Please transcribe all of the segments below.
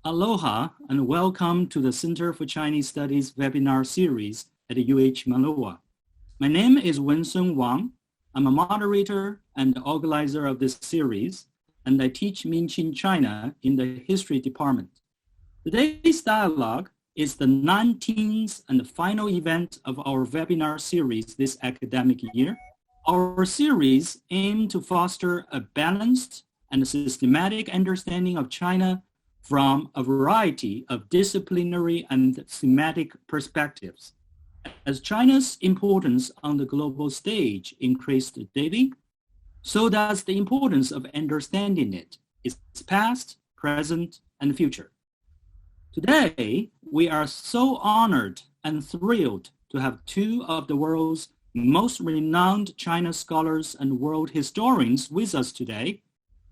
Aloha and welcome to the Center for Chinese Studies webinar series at UH Manoa. My name is Wong. I'm a moderator and organizer of this series, and I teach Minqing China in the History Department. Today's dialogue is the 19th and final event of our webinar series this academic year. Our series aims to foster a balanced and systematic understanding of China from a variety of disciplinary and thematic perspectives. As China's importance on the global stage increased daily, so does the importance of understanding it, its past, present, and future. Today, we are so honored and thrilled to have two of the world's most renowned China scholars and world historians with us today.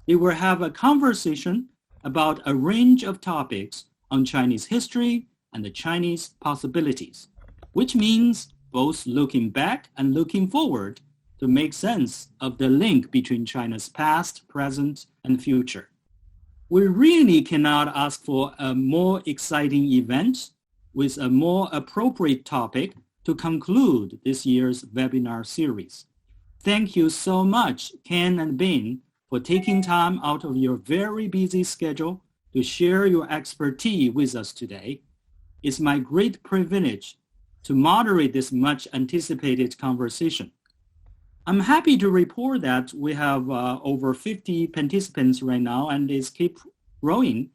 They will have a conversation about a range of topics on Chinese history and the Chinese possibilities, which means both looking back and looking forward to make sense of the link between China's past, present, and future. We really cannot ask for a more exciting event with a more appropriate topic to conclude this year's webinar series. Thank you so much, Ken and Ben, for taking time out of your very busy schedule to share your expertise with us today. It's my great privilege to moderate this much anticipated conversation. I'm happy to report that we have over 50 participants right now, and it's keep growing.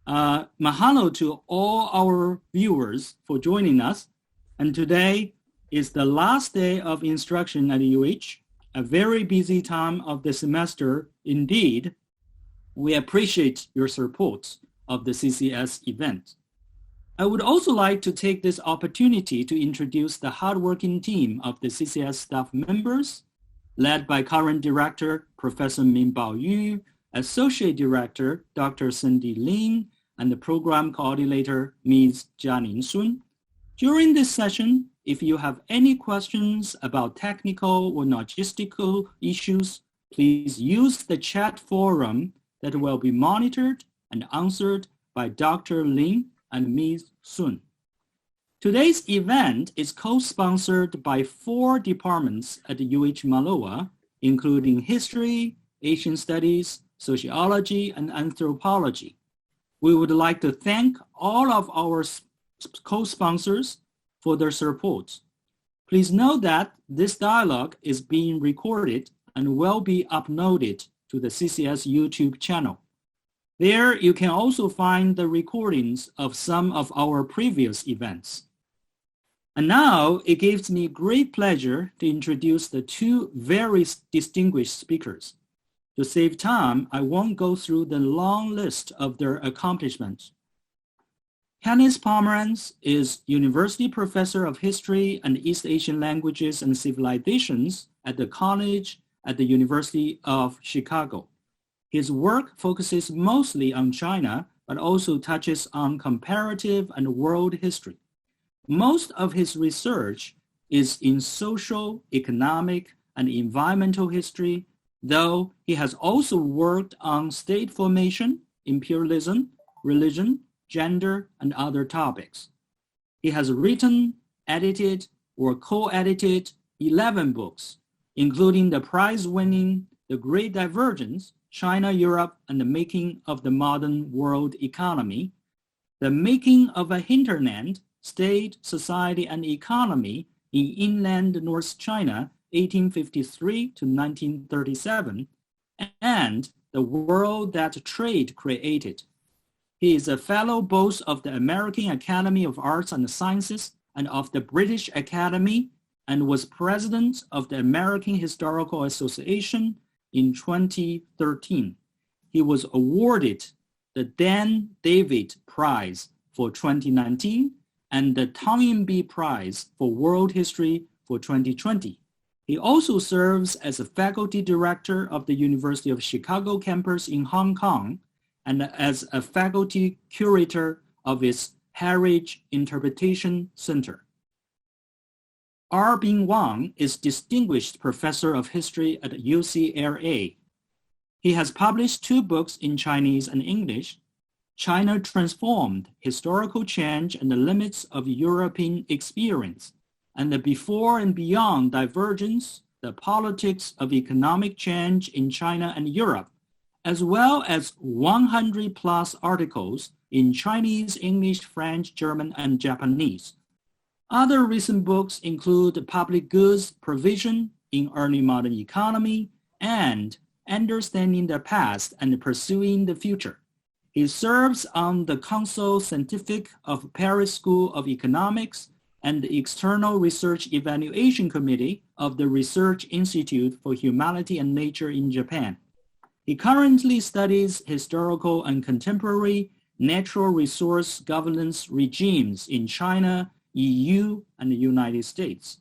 Mahalo to all our viewers for joining us. And today is the last day of instruction at UH, a very busy time of the semester indeed. We appreciate your support of the CCS event. I would also like to take this opportunity to introduce the hardworking team of the CCS staff members, led by current director, Professor Minbao Yu, Associate Director, Dr. Cindy Lin, and the program coordinator, Ms. Jianing Sun. During this session, if you have any questions about technical or logistical issues, please use the chat forum that will be monitored and answered by Dr. Lin and Ms. Sun. Today's event is co-sponsored by 4 departments at UH Manoa, including History, Asian Studies, Sociology, and Anthropology. We would like to thank all of our co-sponsors for their support. Please note that this dialogue is being recorded and will be uploaded to the CCS YouTube channel. There you can also find the recordings of some of our previous events. And now it gives me great pleasure to introduce the two very distinguished speakers. To save time, I won't go through the long list of their accomplishments. Kenneth Pomeranz is University Professor of History and East Asian Languages and Civilizations at the College at the University of Chicago. His work focuses mostly on China, but also touches on comparative and world history. Most of his research is in social, economic, and environmental history, though he has also worked on state formation, imperialism, religion, gender, and other topics. He has written, edited, or co-edited 11 books, including the prize-winning The Great Divergence, China, Europe, and the Making of the Modern World Economy, The Making of a Hinterland, State, Society, and Economy in Inland North China, 1853 to 1937, and The World That Trade Created. He is a fellow both of the American Academy of Arts and Sciences and of the British Academy, and was president of the American Historical Association in 2013. He was awarded the Dan David Prize for 2019 and the Toynbee Prize for World History for 2020. He also serves as a faculty director of the University of Chicago campus in Hong Kong and as a faculty curator of its Heritage Interpretation Center. R. Wong is Distinguished Professor of History at UCLA. He has published 2 books in Chinese and English, China transformed historical change and the limits of European experience, and the before and beyond divergence, the politics of economic change in China and Europe, as well as 100 plus articles in Chinese, English, French, German, and Japanese. Other recent books include Public Goods Provision in Early Modern Economy and Understanding the Past and Pursuing the Future. He serves on the Council Scientific of Paris School of Economics and the External Research Evaluation Committee of the Research Institute for Humanity and Nature in Japan. He currently studies historical and contemporary natural resource governance regimes in China, EU, and the United States.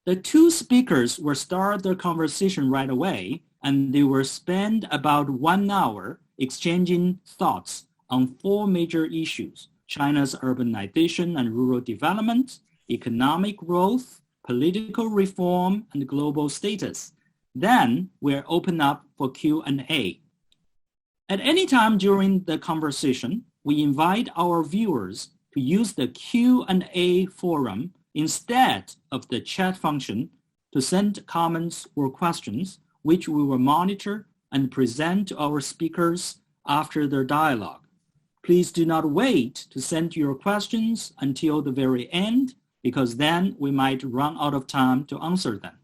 The two speakers will start their conversation right away, and they will spend about 1 hour exchanging thoughts on 4 major issues: China's urbanization and rural development, economic growth, political reform, and global status. Then we'll open up for Q&A. At any time during the conversation, we invite our viewers to use the Q&A forum instead of the chat function to send comments or questions, which we will monitor and present to our speakers after their dialogue. Please do not wait to send your questions until the very end, because then we might run out of time to answer them.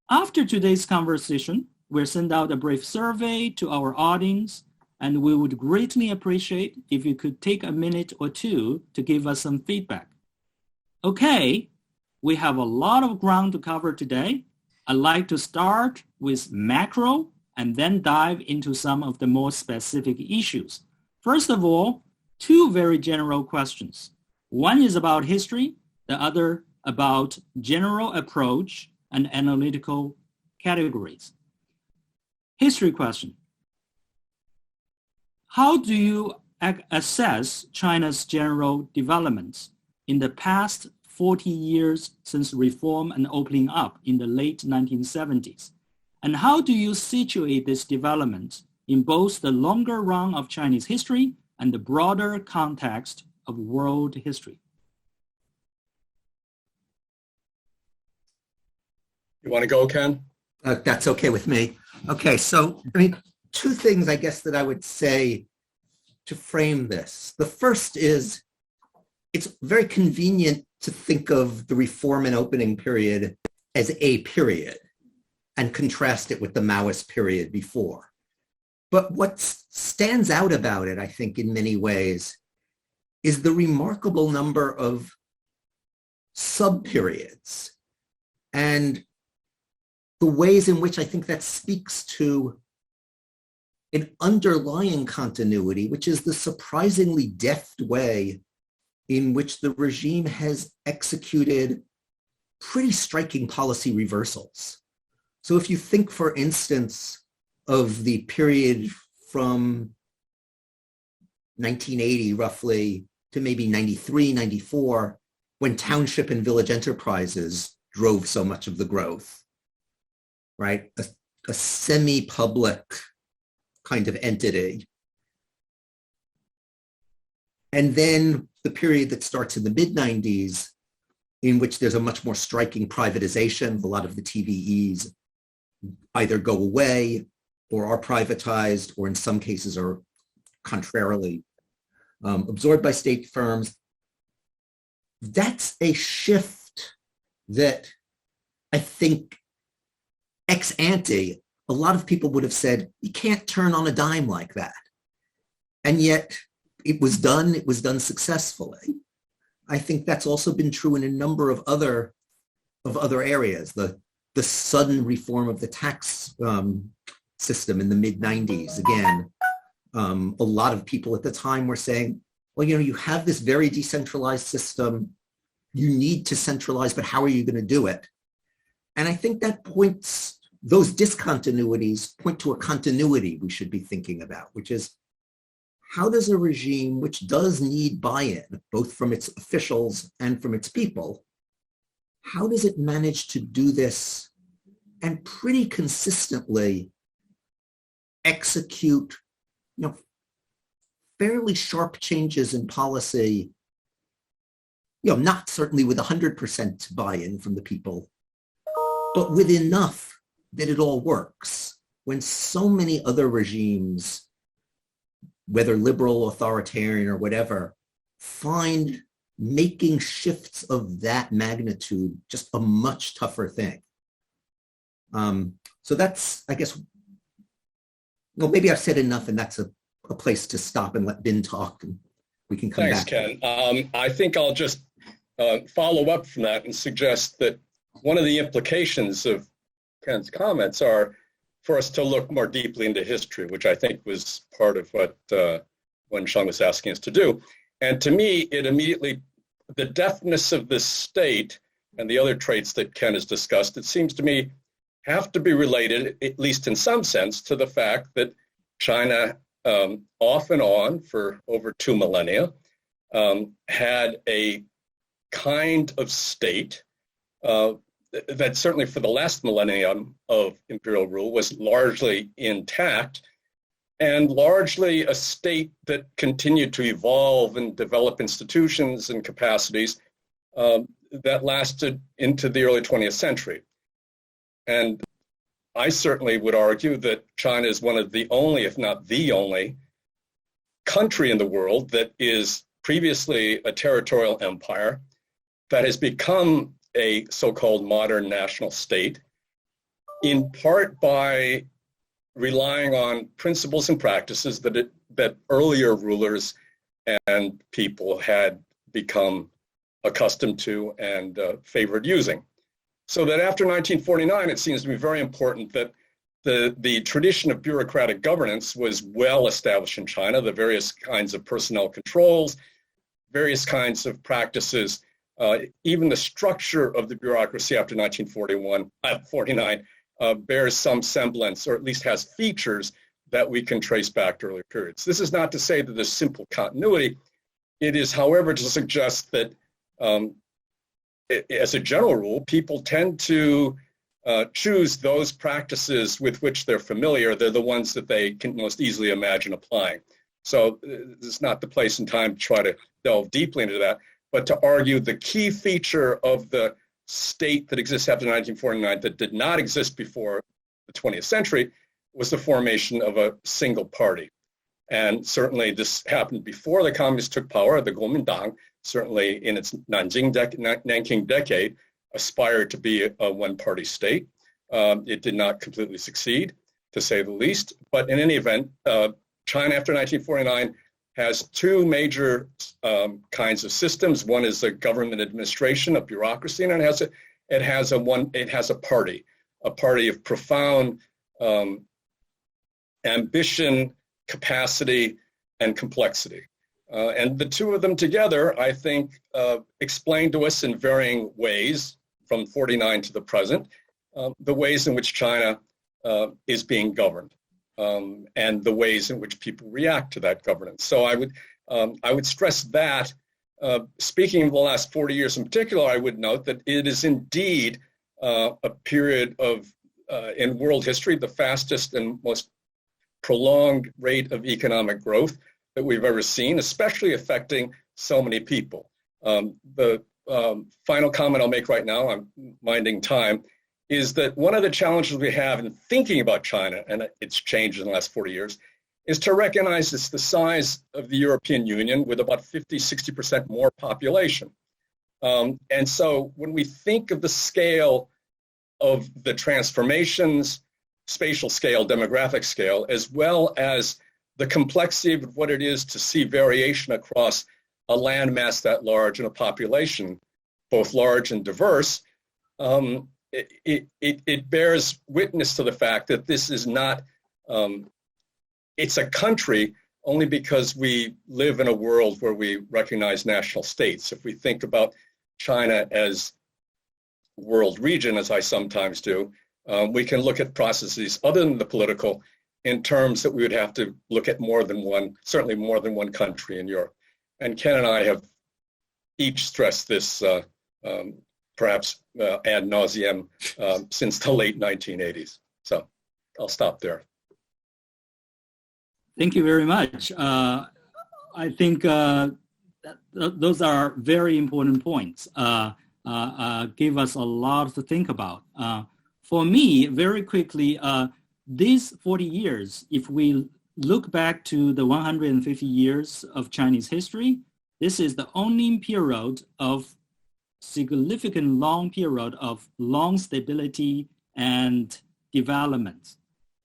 After today's conversation, we'll send out a brief survey to our audience, and we would greatly appreciate if you could take a minute or two to give us some feedback. Okay, we have a lot of ground to cover today. I'd like to start with macro and then dive into some of the more specific issues. First of all, 2 very general questions. One is about history, the other about general approach and analytical categories. History question. How do you assess China's general developments in the past 40 years since reform and opening up in the late 1970s? And how do you situate this development in both the longer run of Chinese history and the broader context of world history? You want to go, Ken? That's okay with me. Okay, so 2 things I guess that I would say to frame this. The first is it's very convenient to think of the reform and opening period as a period and contrast it with the Maoist period before. But what stands out about it, I think, in many ways, is the remarkable number of sub-periods and the ways in which I think that speaks to an underlying continuity, which is the surprisingly deft way in which the regime has executed pretty striking policy reversals. So if you think, for instance, of the period from 1980 roughly to maybe 93, 94, when township and village enterprises drove so much of the growth, right? A semi-public kind of entity. And then the period that starts in the mid-90s, in which there's a much more striking privatization. A lot of the TVEs either go away or are privatized, or in some cases are contrarily absorbed by state firms. That's a shift that I think ex ante, a lot of people would have said, you can't turn on a dime like that. And yet it was done successfully. I think that's also been true in a number of other areas. The sudden reform of the tax system in the mid-90s, again, a lot of people at the time were saying, well, you have this very decentralized system, you need to centralize, but how are you going to do it? And I think that those discontinuities point to a continuity we should be thinking about, which is, how does a regime which does need buy-in, both from its officials and from its people, how does it manage to do this and pretty consistently execute, fairly sharp changes in policy, not certainly with 100% buy-in from the people, but with enough that it all works. When so many other regimes, whether liberal, authoritarian, or whatever, find making shifts of that magnitude just a much tougher thing. So that's, I guess, well, maybe I've said enough, and that's a place to stop and let Ben talk, and we can come back. Thanks, Ken. I think I'll just follow up from that and suggest that one of the implications of Ken's comments are for us to look more deeply into history, which I think was part of what Wen-Sheng was asking us to do. And to me, it immediately, the deftness of this state and the other traits that Ken has discussed, it seems to me, have to be related, at least in some sense, to the fact that China, off and on for over 2 millennia, had a kind of state that certainly for the last millennium of imperial rule was largely intact, and largely a state that continued to evolve and develop institutions and capacities that lasted into the early 20th century. And I certainly would argue that China is one of the only, if not the only, country in the world that is previously a territorial empire that has become a so-called modern national state, in part by relying on principles and practices that earlier rulers and people had become accustomed to and favored using. So that after 1949, it seems to be very important that the tradition of bureaucratic governance was well established in China, the various kinds of personnel controls, various kinds of practices, even the structure of the bureaucracy after 1949 bears some semblance, or at least has features that we can trace back to earlier periods. This is not to say that there's simple continuity. It is, however, to suggest that as a general rule, people tend to choose those practices with which they're familiar. They're the ones that they can most easily imagine applying. So this is not the place and time to try to delve deeply into that, but to argue the key feature of the state that exists after 1949 that did not exist before the 20th century was the formation of a single party. And certainly this happened before the communists took power. The Kuomintang, certainly in its Nanking decade, aspired to be a one-party state. It did not completely succeed, to say the least. But in any event, China after 1949 has two major kinds of systems. One is a government administration, a bureaucracy, and it has a party of profound ambition, capacity, and complexity. And the two of them together, I think, explain to us in varying ways, from 49 to the present, the ways in which China is being governed, and the ways in which people react to that governance. So I would stress that, speaking of the last 40 years in particular, I would note that it is indeed a period of, in world history, the fastest and most prolonged rate of economic growth that we've ever seen, especially affecting so many people. The final comment I'll make right now, I'm minding time, is that one of the challenges we have in thinking about China, and it's changed in the last 40 years, is to recognize it's the size of the European Union with about 50-60% more population. And so when we think of the scale of the transformations, spatial scale, demographic scale, as well as the complexity of what it is to see variation across a landmass that large and a population, both large and diverse, it bears witness to the fact that this is not, it's a country only because we live in a world where we recognize national states. If we think about China as world region, as I sometimes do, we can look at processes other than the political in terms that we would have to look at more than one, certainly more than one country in Europe. And Ken and I have each stressed this perhaps ad nauseum since the late 1980s. So I'll stop there. Thank you very much. I think those are very important points. Give us a lot to think about. For me, very quickly, these 40 years, if we look back to the 150 years of Chinese history, this is the only period of significant long period of long stability and development,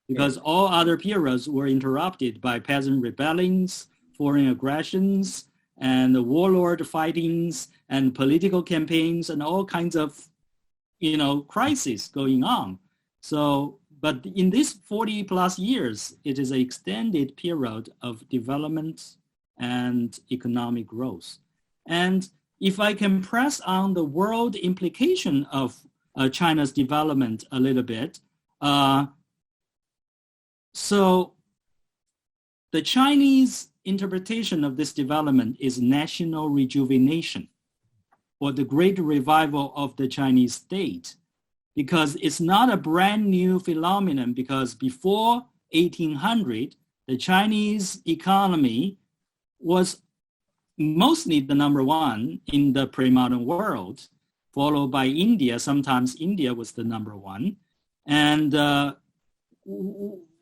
because all other periods were interrupted by peasant rebellions, foreign aggressions, and warlord fightings, and political campaigns, and all kinds of, crises going on. So, but in these 40 plus years, it is an extended period of development and economic growth. And if I can press on the world implication of China's development a little bit, so the Chinese interpretation of this development is national rejuvenation, or the great revival of the Chinese state, because it's not a brand new phenomenon, because before 1800, the Chinese economy was mostly the number one in the pre-modern world, followed by India. Sometimes India was the number one. And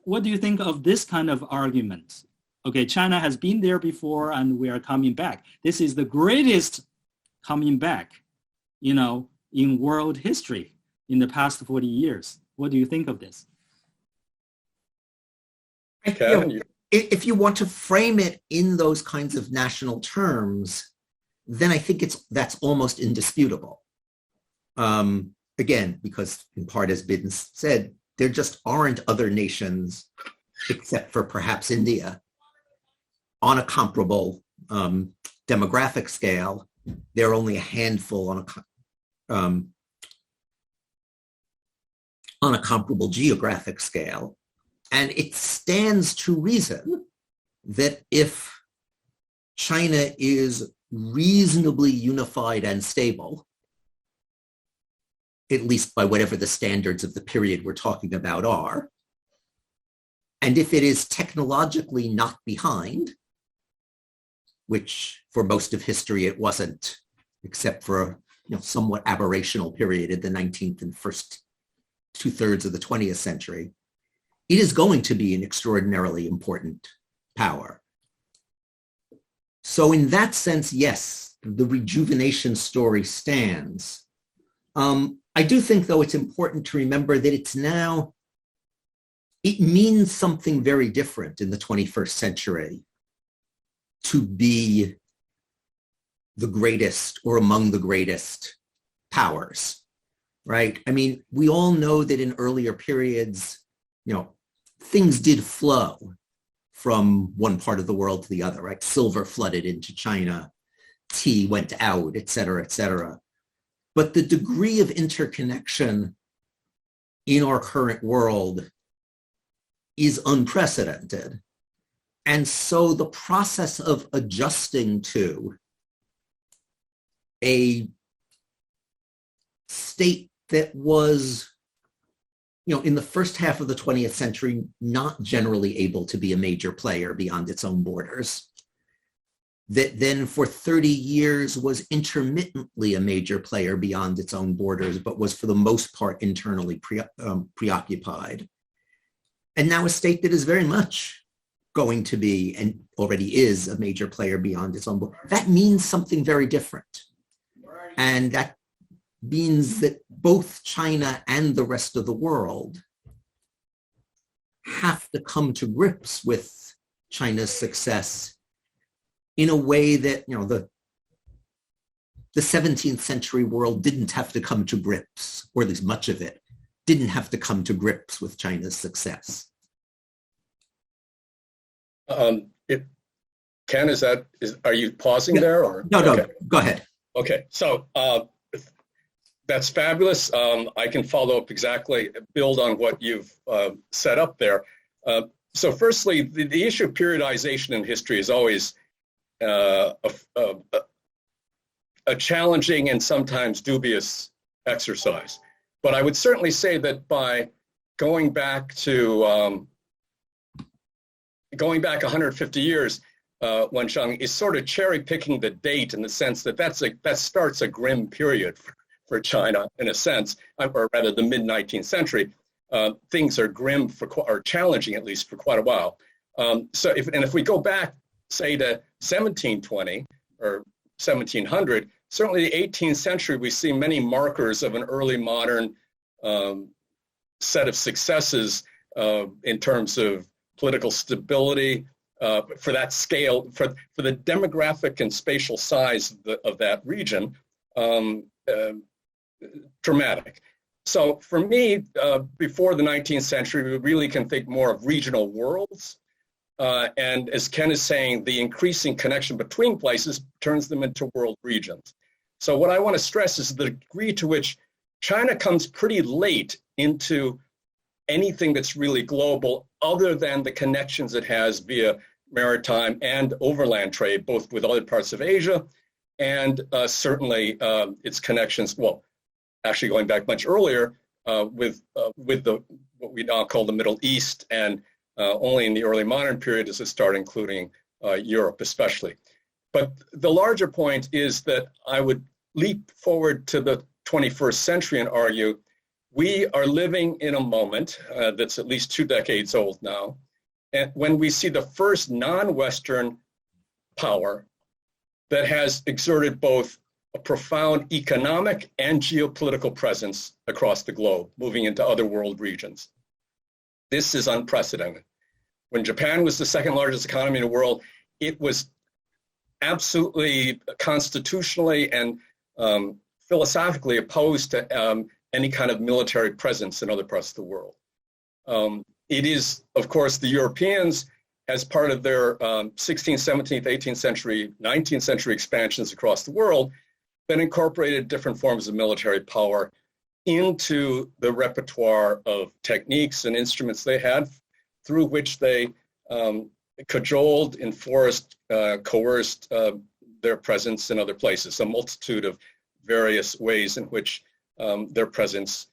what do you think of this kind of argument? Okay, China has been there before and we are coming back. This is the greatest coming back, in world history in the past 40 years. What do you think of this? If you want to frame it in those kinds of national terms, then I think that's almost indisputable. Again, because in part, as Biden said, there just aren't other nations, except for perhaps India, on a comparable demographic scale. There are only a handful on a comparable geographic scale. And it stands to reason that if China is reasonably unified and stable, at least by whatever the standards of the period we're talking about are, and if it is technologically not behind, which for most of history it wasn't, except for a somewhat aberrational period in the 19th and first 2/3 of the 20th century, it is going to be an extraordinarily important power. So in that sense, yes, the rejuvenation story stands. I do think, though, it's important to remember that it means something very different in the 21st century to be the greatest or among the greatest powers, right? I mean, we all know that in earlier periods, things did flow from one part of the world to the other, right? Silver flooded into China, tea went out, et cetera, et cetera. But the degree of interconnection in our current world is unprecedented. And so the process of adjusting to a state that was, in the first half of the 20th century, not generally able to be a major player beyond its own borders, that then for 30 years was intermittently a major player beyond its own borders, but was for the most part internally preoccupied. And now a state that is very much going to be, and already is, a major player beyond its own borders. That means something very different. And that means that both China and the rest of the world have to come to grips with China's success in a way that, the 17th century world didn't have to come to grips, or at least much of it didn't have to come to grips with China's success. Ken, are you pausing there? Or? No, okay. Go ahead. Okay, so that's fabulous. I can follow up exactly, build on what you've set up there. So firstly, the issue of periodization in history is always a challenging and sometimes dubious exercise. But I would certainly say that by going back 150 years, Wensheng, is sort of cherry picking the date in the sense that that starts a grim period for China in a sense, or rather the mid-19th century. Things are grim or challenging at least for quite a while. So if we go back, say, to 1720 or 1700, certainly the 18th century, we see many markers of an early modern set of successes in terms of political stability, for that scale, for the demographic and spatial size of that region, dramatic. So for me, before the 19th century, we really can think more of regional worlds. And as Ken is saying, the increasing connection between places turns them into world regions. So what I want to stress is the degree to which China comes pretty late into anything that's really global, other than the connections it has via maritime and overland trade, both with other parts of Asia and certainly its connections, well, actually going back much earlier with what we now call the Middle East, and only in the early modern period does it start including Europe especially. But the larger point is that I would leap forward to the 21st century and argue we are living in a moment that's at least 2 decades old now, and when we see the first non-Western power that has exerted both a profound economic and geopolitical presence across the globe, moving into other world regions. This is unprecedented. When Japan was the second largest economy in the world, it was absolutely constitutionally and philosophically opposed to any kind of military presence in other parts of the world. It is, of course, the Europeans, as part of their 16th, 17th, 18th century, 19th century expansions across the world, that incorporated different forms of military power into the repertoire of techniques and instruments they had, through which they cajoled, enforced, coerced their presence in other places. A multitude of various ways in which their presence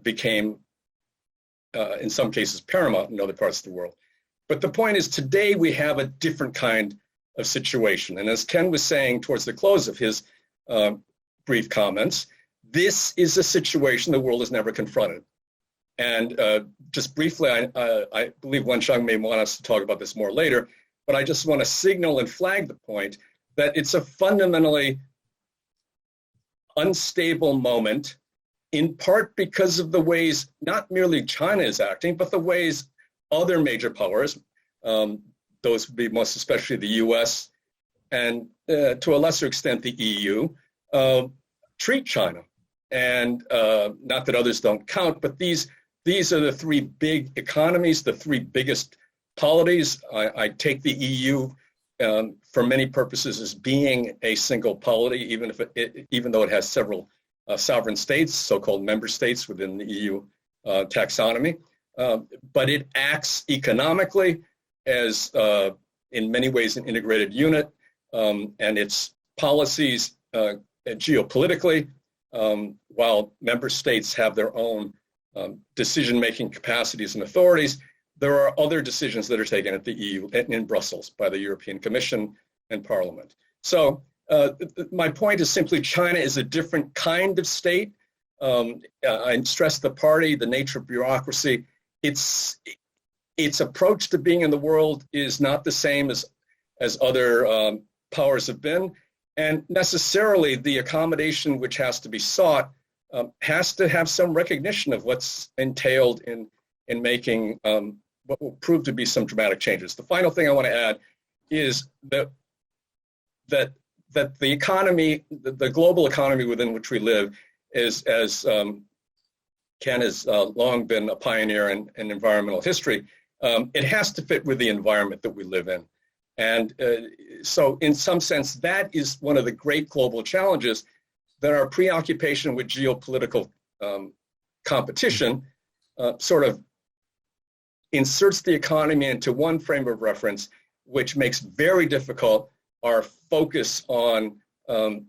became, in some cases, paramount in other parts of the world. But the point is, today we have a different kind of situation. And as Ken was saying towards the close of his brief comments, this is a situation the world has never confronted. And just briefly, I believe Wensheng may want us to talk about this more later, but I just want to signal and flag the point that it's a fundamentally unstable moment, in part because of the ways not merely China is acting, but the ways other major powers, those would be most especially the US and to a lesser extent the EU, treat China. And not that others don't count, but these are the 3 big economies, the 3 biggest polities. I take the EU for many purposes as being a single polity, even though it has several sovereign states, so-called member states within the EU taxonomy. But it acts economically as, in many ways, an integrated unit, and its policies geopolitically, while member states have their own decision-making capacities and authorities, there are other decisions that are taken at the EU and in Brussels by the European Commission and Parliament. So my point is simply China is a different kind of state. I stress the party, the nature of bureaucracy. Its approach to being in the world is not the same as other powers have been. And necessarily the accommodation which has to be sought has to have some recognition of what's entailed in making what will prove to be some dramatic changes. The final thing I want to add is that the economy, the global economy within which we live, is, as Ken has long been a pioneer in environmental history, it has to fit with the environment that we live in. And so in some sense, that is one of the great global challenges, that our preoccupation with geopolitical competition sort of inserts the economy into one frame of reference, which makes very difficult our focus on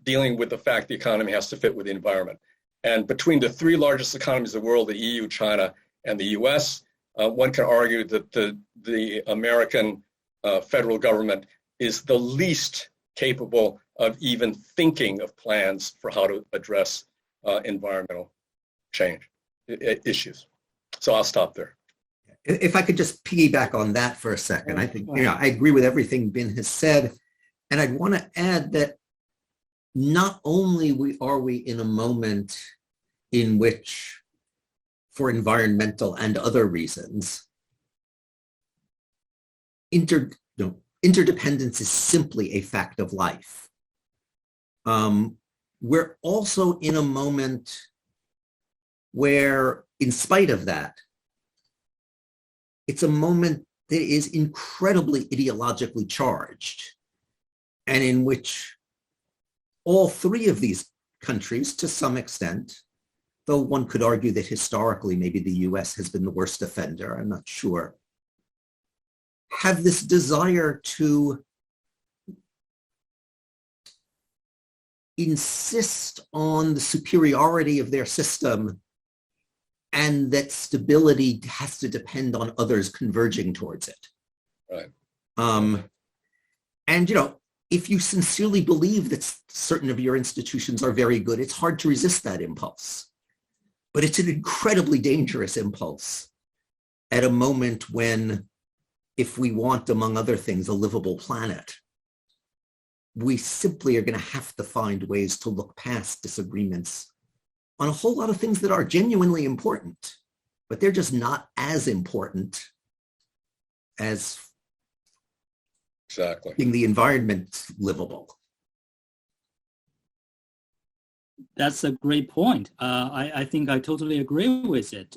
dealing with the fact the economy has to fit with the environment. And between the 3 largest economies of the world, the EU, China, and the US, one can argue that the American federal government is the least capable of even thinking of plans for how to address environmental change issues. So I'll stop there. If I could just piggyback on that for a second, I think, I agree with everything Ben has said. And I'd want to add that not only are we in a moment in which, for environmental and other reasons, interdependence is simply a fact of life. We're also in a moment where, in spite of that, it's a moment that is incredibly ideologically charged, and in which all three of these countries, to some extent, though one could argue that historically maybe the US has been the worst offender, I'm not sure, have this desire to insist on the superiority of their system, and that stability has to depend on others converging towards it. Right. And, if you sincerely believe that certain of your institutions are very good, it's hard to resist that impulse. But it's an incredibly dangerous impulse at a moment when, if we want, among other things, a livable planet, we simply are going to have to find ways to look past disagreements on a whole lot of things that are genuinely important, but they're just not as important as making the environment livable. That's a great point. I think I totally agree with it.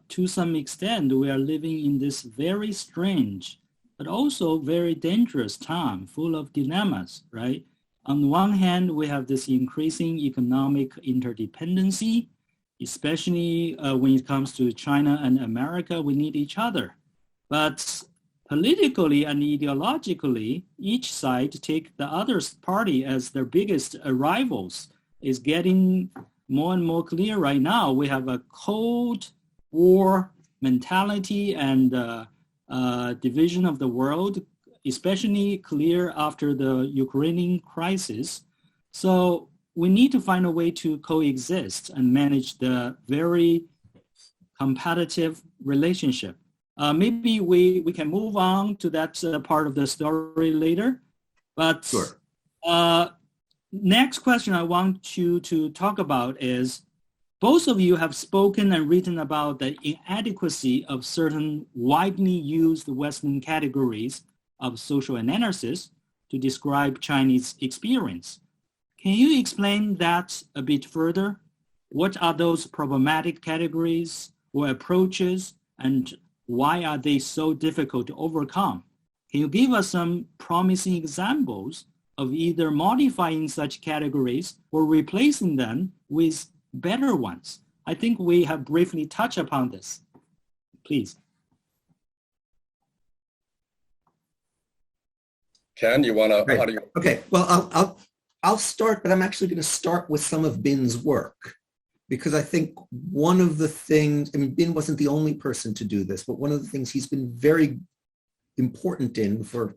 To some extent, we are living in this very strange, but also very dangerous time, full of dilemmas, right? On the one hand, we have this increasing economic interdependency, especially when it comes to China and America. We need each other. But politically and ideologically, each side take the other party as their biggest rivals. Is getting more and more clear right now. We have a Cold War mentality and division of the world, especially clear after the Ukrainian crisis. So we need to find a way to coexist and manage the very competitive relationship. Maybe we can move on to that part of the story later. But sure. Next question I want you to talk about is, both of you have spoken and written about the inadequacy of certain widely used Western categories of social analysis to describe Chinese experience. Can you explain that a bit further? What are those problematic categories or approaches, and why are they so difficult to overcome? Can you give us some promising examples of either modifying such categories or replacing them with better ones? I think we have briefly touched upon this. Please. Ken, you want to? Right. Okay. Well, I'll start, but I'm actually going to start with some of Bin's work, because I think one of the things, Bin wasn't the only person to do this, but one of the things he's been very important in for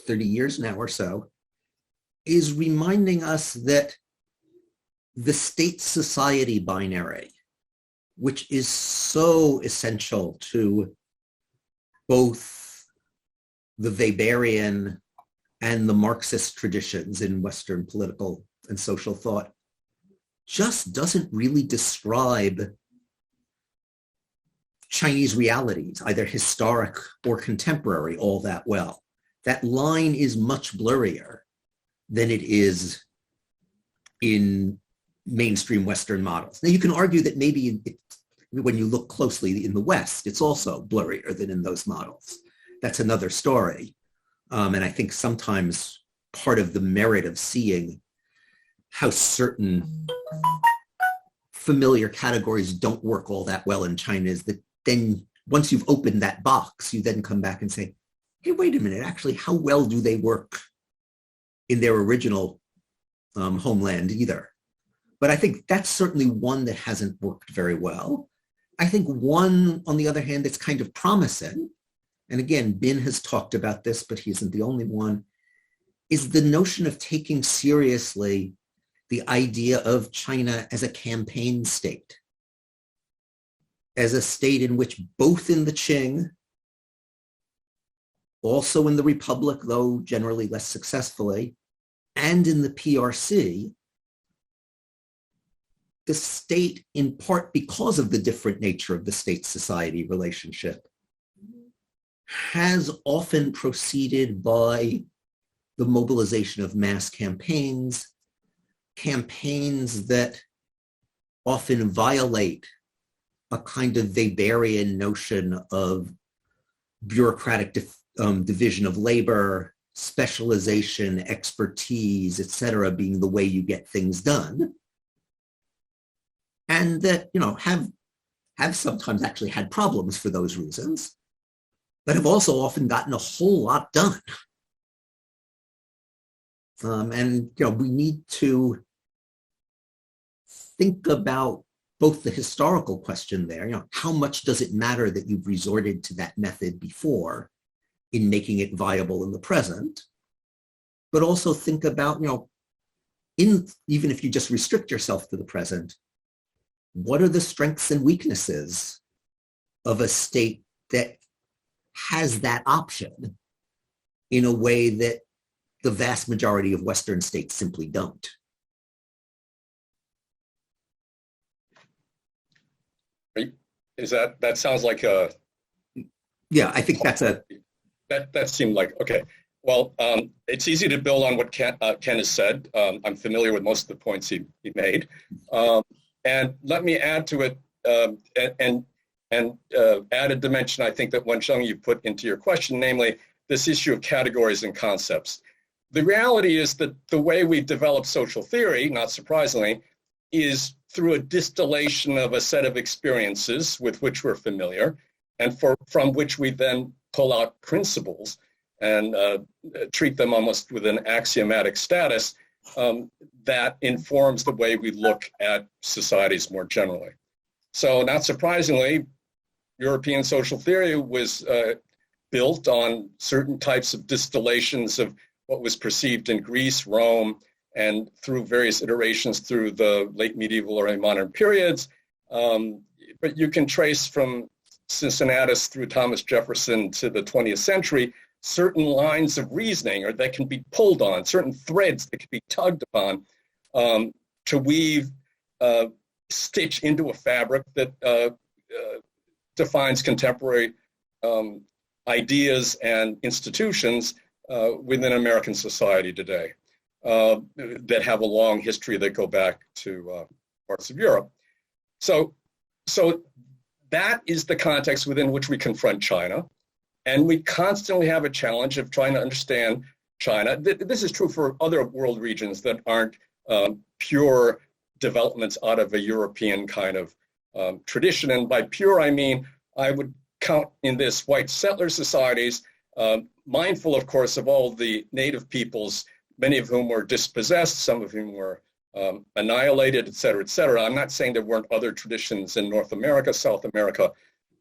30 years now or so, is reminding us that the state-society binary, which is so essential to both the Weberian and the Marxist traditions in Western political and social thought, just doesn't really describe Chinese realities, either historic or contemporary, all that well. That line is much blurrier than it is in mainstream Western models. Now, you can argue that maybe when you look closely in the West, it's also blurrier than in those models. That's another story. And I think sometimes part of the merit of seeing how certain familiar categories don't work all that well in China is that then once you've opened that box, you then come back and say, hey, wait a minute, actually, how well do they work in their original homeland either? But I think that's certainly one that hasn't worked very well. I think one, on the other hand, that's kind of promising, and again, Bin has talked about this, but he isn't the only one, is the notion of taking seriously the idea of China as a campaign state, as a state in which both in the Qing, also in the Republic, though generally less successfully, and in the PRC, the state, in part because of the different nature of the state-society relationship, has often proceeded by the mobilization of mass campaigns, campaigns that often violate a kind of Weberian notion of bureaucratic division of labor, specialization, expertise, et cetera, being the way you get things done. And that, have sometimes actually had problems for those reasons, but have also often gotten a whole lot done. We need to think about both the historical question there, how much does it matter that you've resorted to that method before in making it viable in the present, but also think about, even if you just restrict yourself to the present, what are the strengths and weaknesses of a state that has that option in a way that the vast majority of Western states simply don't? That sounds like a... Yeah, I think that's a... That seemed like, okay. Well, it's easy to build on what Ken has said. I'm familiar with most of the points he made. And let me add to it and add a dimension I think that Wensheng you put into your question, namely this issue of categories and concepts. The reality is that the way we develop social theory, not surprisingly, is through a distillation of a set of experiences with which we're familiar and from which we then pull out principles and treat them almost with an axiomatic status that informs the way we look at societies more generally. So not surprisingly, European social theory was built on certain types of distillations of what was perceived in Greece, Rome, and through various iterations through the late medieval or modern periods. But you can trace from Cincinnatus through Thomas Jefferson to the 20th century certain lines of reasoning or that can be pulled on, certain threads that can be tugged upon to weave, stitch into a fabric that defines contemporary ideas and institutions within American society today that have a long history that go back to parts of Europe. So that is the context within which we confront China. And we constantly have a challenge of trying to understand China. This is true for other world regions that aren't pure developments out of a European kind of tradition. And by pure, I mean, I would count in this white settler societies, mindful, of course, of all the native peoples, many of whom were dispossessed, some of whom were annihilated, et cetera, et cetera. I'm not saying there weren't other traditions in North America, South America,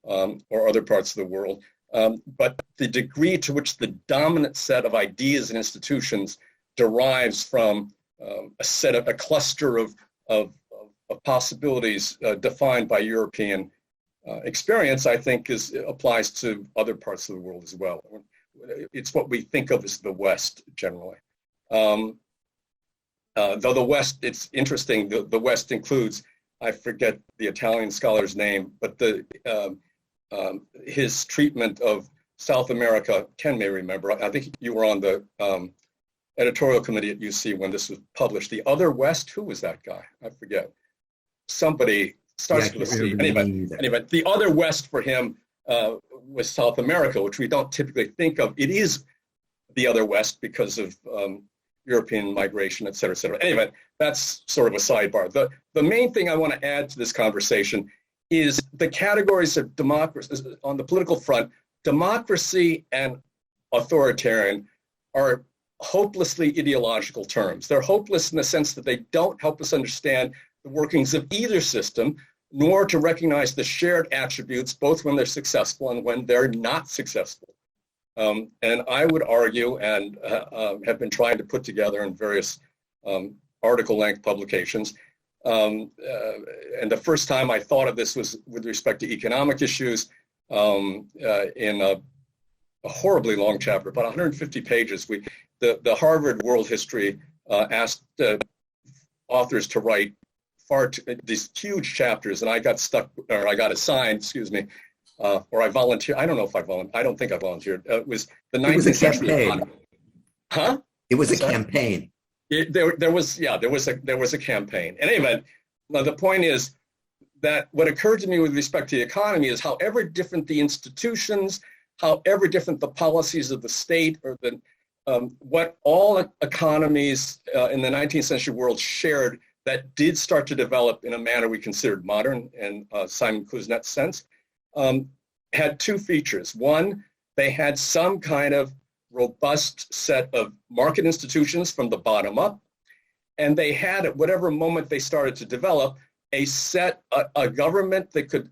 or other parts of the world. But the degree to which the dominant set of ideas and institutions derives from a cluster of possibilities defined by European experience, I think applies to other parts of the world as well. It's what we think of as the West generally. Though the West, it's interesting, the West includes, I forget the Italian scholar's name, but his treatment of South America, Ken may remember, I think you were on the editorial committee at UC when this was published. The Other West, who was that guy? I forget. Somebody starts with a C. Anyway, the Other West for him was South America, which we don't typically think of. It is the Other West because of European migration, et cetera, et cetera. Anyway, that's sort of a sidebar. The main thing I want to add to this conversation is the categories of democracy on the political front. Democracy and authoritarian are hopelessly ideological terms. They're hopeless in the sense that they don't help us understand the workings of either system, nor to recognize the shared attributes, both when they're successful and when they're not successful. And I would argue, and have been trying to put together in various article-length publications, and the first time I thought of this was with respect to economic issues in a horribly long chapter, about 150 pages. The Harvard World History asked authors to write these huge chapters, and I got assigned, excuse me, or I volunteered. I don't know if I volunteered. I don't think I volunteered. It was the 19th century economy. Huh? It was a campaign. There was a campaign. In any event, the point is that what occurred to me with respect to the economy is however different the institutions, however different the policies of the state, or what all economies in the 19th century world shared that did start to develop in a manner we considered modern in Simon Kuznets' sense, had two features. One, they had some kind of robust set of market institutions from the bottom up, and they had, at whatever moment they started to develop, a government that could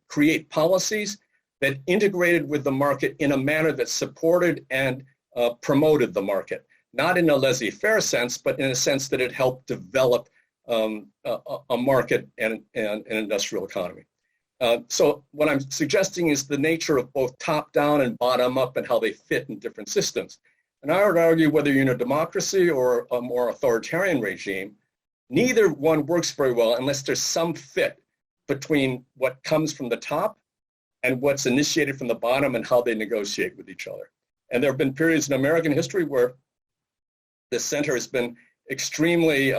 create policies that integrated with the market in a manner that supported and promoted the market, not in a laissez-faire sense, but in a sense that it helped develop a market and an industrial economy. So what I'm suggesting is the nature of both top-down and bottom-up and how they fit in different systems. And I would argue whether you're in a democracy or a more authoritarian regime, neither one works very well unless there's some fit between what comes from the top and what's initiated from the bottom and how they negotiate with each other. And there have been periods in American history where the center has been extremely,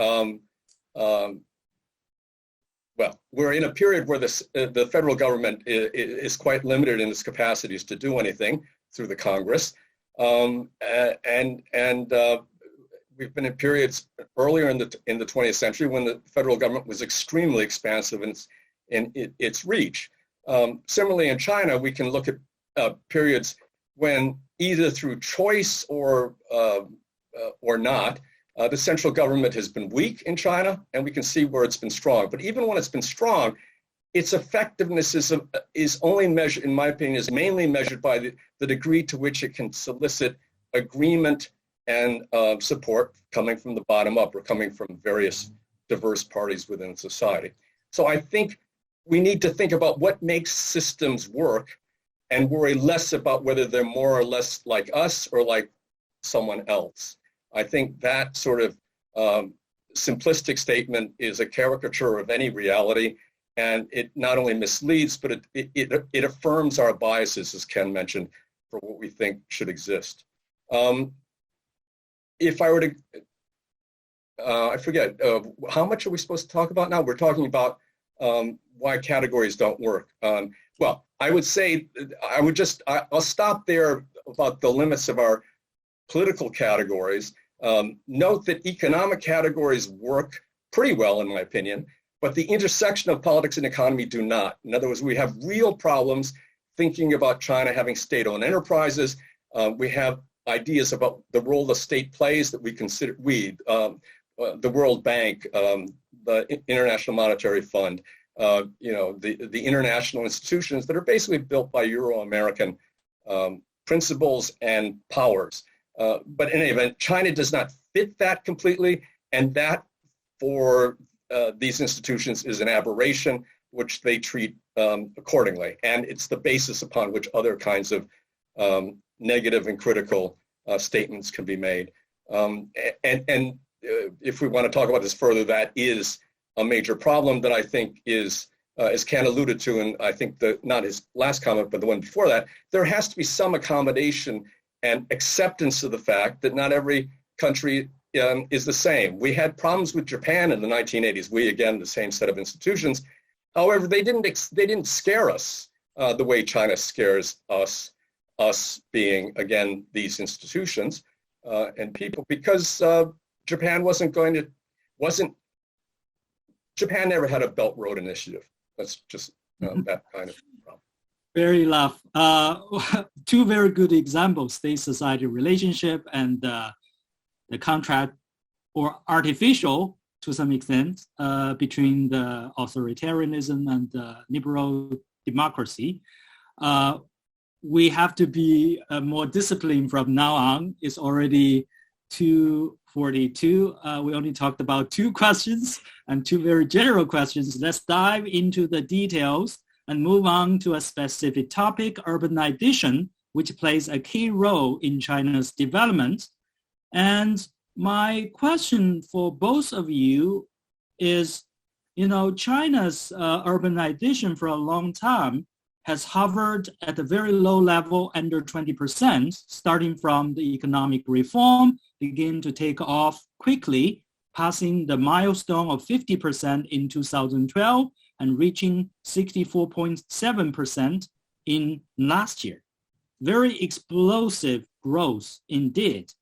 well, we're in a period where the federal government is quite limited in its capacities to do anything through the Congress. We've been in periods earlier in the 20th century when the federal government was extremely expansive in its reach. Similarly, in China, we can look at periods when either through choice or not, the central government has been weak in China, and we can see where it's been strong. But even when it's been strong, its effectiveness is only measured, in my opinion, is mainly measured by the degree to which it can solicit agreement and support coming from the bottom up or coming from various diverse parties within society. So I think we need to think about what makes systems work and worry less about whether they're more or less like us or like someone else. I think that sort of simplistic statement is a caricature of any reality, and it not only misleads, but it affirms our biases, as Ken mentioned, for what we think should exist. If I were to, I forget, how much are we supposed to talk about now? We're talking about why categories don't work. Well, I would say, I'll stop there about the limits of our political categories. Note that economic categories work pretty well, in my opinion, but the intersection of politics and economy do not. In other words, we have real problems thinking about China having state-owned enterprises. We have ideas about the role the state plays that we consider, the World Bank, the International Monetary Fund, the international institutions that are basically built by Euro-American principles and powers. But in any event, China does not fit that completely, and that for these institutions is an aberration, which they treat accordingly. And it's the basis upon which other kinds of negative and critical statements can be made. If we want to talk about this further, that is a major problem that I think is, as Ken alluded to, and I think not his last comment, but the one before that, there has to be some accommodation and acceptance of the fact that not every country is the same. We had problems with Japan in the 1980s. We, again, the same set of institutions. However, they didn't scare us the way China scares us being, again, these institutions and people, because Japan Japan never had a Belt Road Initiative. That's just that kind of problem. Very enough. Two very good examples, state-society relationship and the contract or artificial, to some extent, between the authoritarianism and the liberal democracy. we have to be more disciplined from now on. It's already 2:42. We only talked about 2 questions and 2 very general questions. Let's dive into the details and move on to a specific topic, urbanization, which plays a key role in China's development. And my question for both of you is, China's urbanization for a long time has hovered at a very low level, under 20%, starting from the economic reform, began to take off quickly, passing the milestone of 50% in 2012 and reaching 64.7% in last year. Very explosive growth indeed.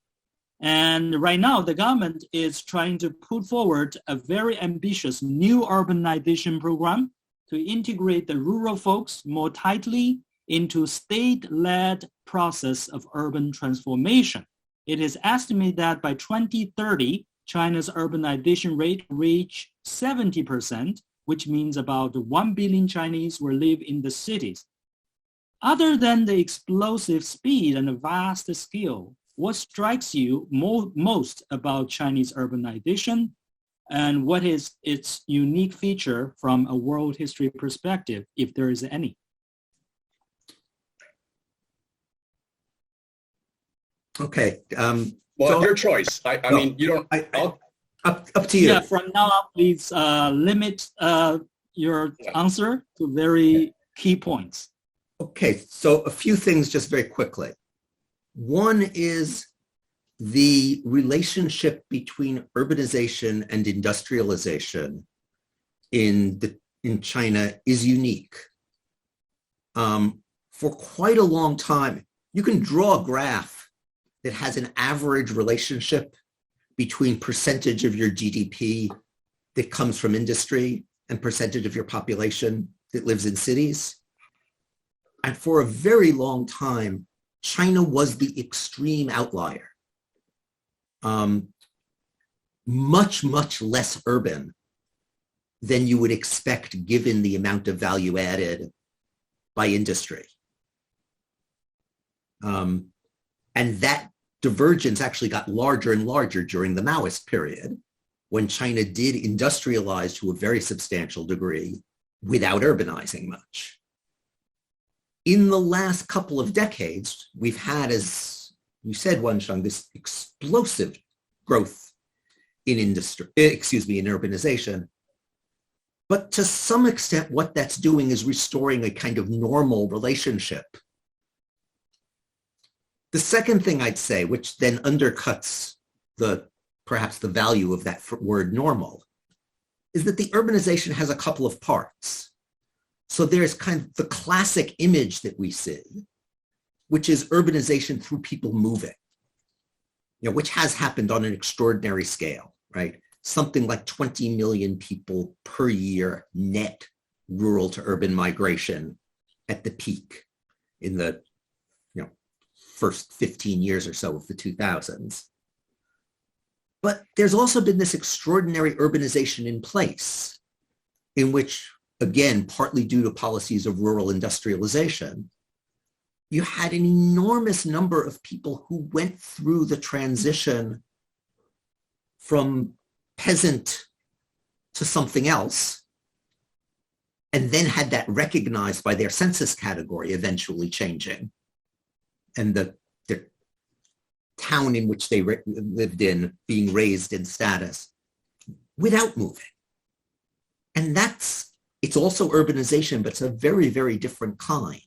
And right now, the government is trying to put forward a very ambitious new urbanization program to integrate the rural folks more tightly into state-led process of urban transformation. It is estimated that by 2030, China's urbanization rate reach 70%, which means about 1 billion Chinese will live in the cities. Other than the explosive speed and the vast scale, what strikes you most about Chinese urbanization, and what is its unique feature from a world history perspective, if there is any? Okay. Well, your choice. I mean, you don't. Up to you. Yeah, from now on, please limit your answer to very key points. Okay, so a few things just very quickly. One is the relationship between urbanization and industrialization in China is unique. For quite a long time, you can draw a graph that has an average relationship between percentage of your GDP that comes from industry and percentage of your population that lives in cities. And for a very long time, China was the extreme outlier. Much, much less urban than you would expect given the amount of value added by industry. And that divergence actually got larger and larger during the Maoist period, when China did industrialize to a very substantial degree without urbanizing much. In the last couple of decades, we've had, as you said, Wensheng, this explosive growth in in urbanization. But to some extent, what that's doing is restoring a kind of normal relationship. The second thing I'd say, which then undercuts perhaps the value of that word normal, is that the urbanization has a couple of parts. So there's kind of the classic image that we see, which is urbanization through people moving, which has happened on an extraordinary scale, right? Something like 20 million people per year net rural to urban migration at the peak in the first 15 years or so of the 2000s. But there's also been this extraordinary urbanization in place, in which, again, partly due to policies of rural industrialization, you had an enormous number of people who went through the transition from peasant to something else, and then had that recognized by their census category eventually changing, and the town in which they lived in being raised in status without moving. And it's also urbanization, but it's a very, very different kind,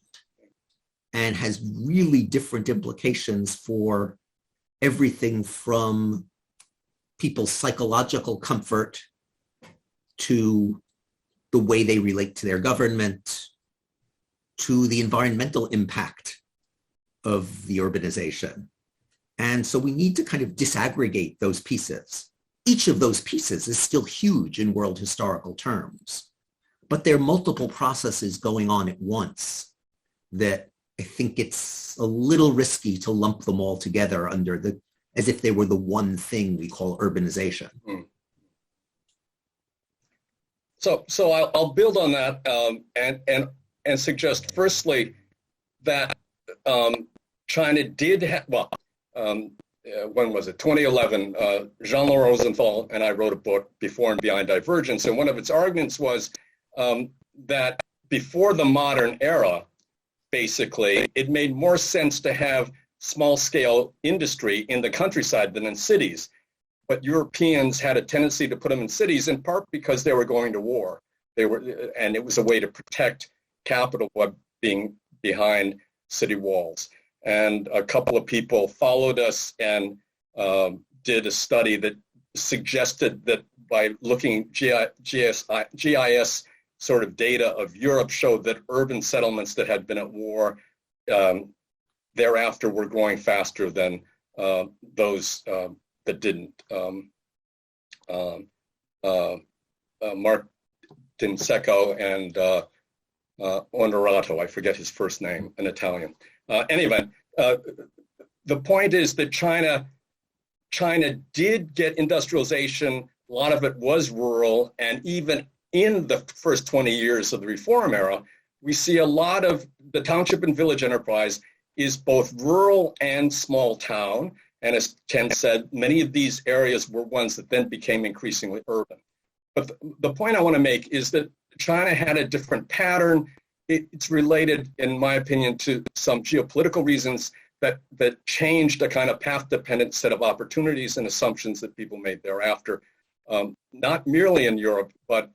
and has really different implications for everything from people's psychological comfort to the way they relate to their government, to the environmental impact of the urbanization. And so we need to kind of disaggregate those pieces. Each of those pieces is still huge in world historical terms, but there are multiple processes going on at once that I think it's a little risky to lump them all together as if they were the one thing we call urbanization. So I'll build on that and suggest, firstly, that China did have, when was it? 2011, Jean-Laurent Rosenthal and I wrote a book, Before and Behind Divergence, and one of its arguments was that before the modern era, basically, it made more sense to have small-scale industry in the countryside than in cities. But Europeans had a tendency to put them in cities, in part because they were going to war. And it was a way to protect capital by being behind city walls. And a couple of people followed us and did a study that suggested that by looking GIS sort of data of Europe showed that urban settlements that had been at war thereafter were growing faster than those that didn't. Mark Dinsecco and Onorato, I forget his first name, an Italian. Anyway, the point is that China did get industrialization. A lot of it was rural, and even in the first 20 years of the reform era, we see a lot of the township and village enterprise is both rural and small town. And as Ken said, many of these areas were ones that then became increasingly urban. But the point I want to make is that China had a different pattern. It's related, in my opinion, to some geopolitical reasons that changed a kind of path-dependent set of opportunities and assumptions that people made thereafter, not merely in Europe, but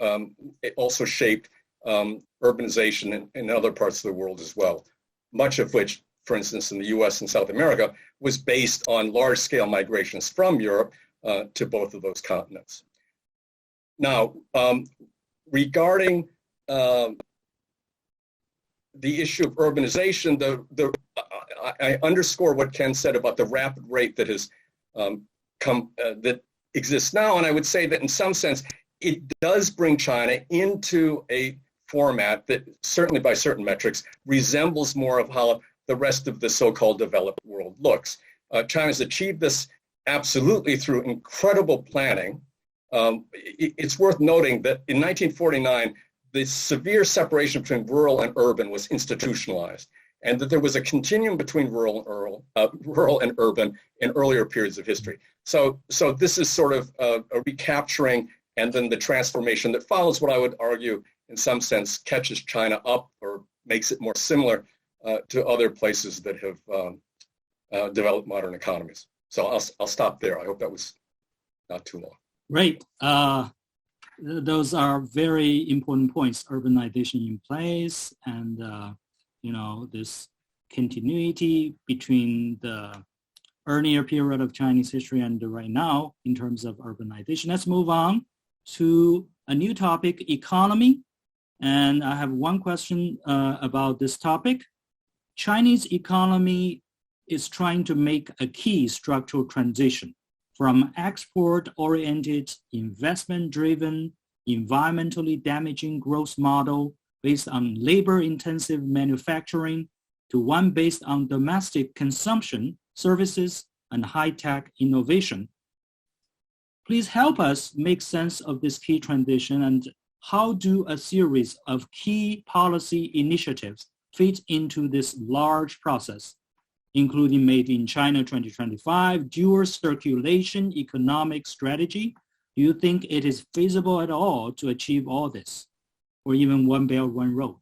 it also shaped urbanization in other parts of the world as well, much of which, for instance, in the US and South America, was based on large-scale migrations from Europe to both of those continents. Now, regarding the issue of urbanization, I underscore what Ken said about the rapid rate that has that exists now, and I would say that in some sense it does bring China into a format that, certainly by certain metrics, resembles more of how the rest of the so-called developed world looks. China's achieved this absolutely through incredible planning. It's worth noting that in 1949, the severe separation between rural and urban was institutionalized, and that there was a continuum between rural and urban in earlier periods of history. So this is sort of a recapturing, and then the transformation that follows, what I would argue, in some sense, catches China up or makes it more similar to other places that have developed modern economies. So I'll stop there. I hope that was not too long. Right. Those are very important points. Urbanization in place, and this continuity between the earlier period of Chinese history and right now in terms of urbanization. Let's move on to a new topic, economy. And I have one question about this topic. Chinese economy is trying to make a key structural transition from export-oriented, investment-driven, environmentally damaging growth model based on labor-intensive manufacturing to one based on domestic consumption, services, and high-tech innovation. Please help us make sense of this key transition, and how do a series of key policy initiatives fit into this large process, including Made in China 2025, dual circulation economic strategy? Do you think it is feasible at all to achieve all this, or even one belt, one road?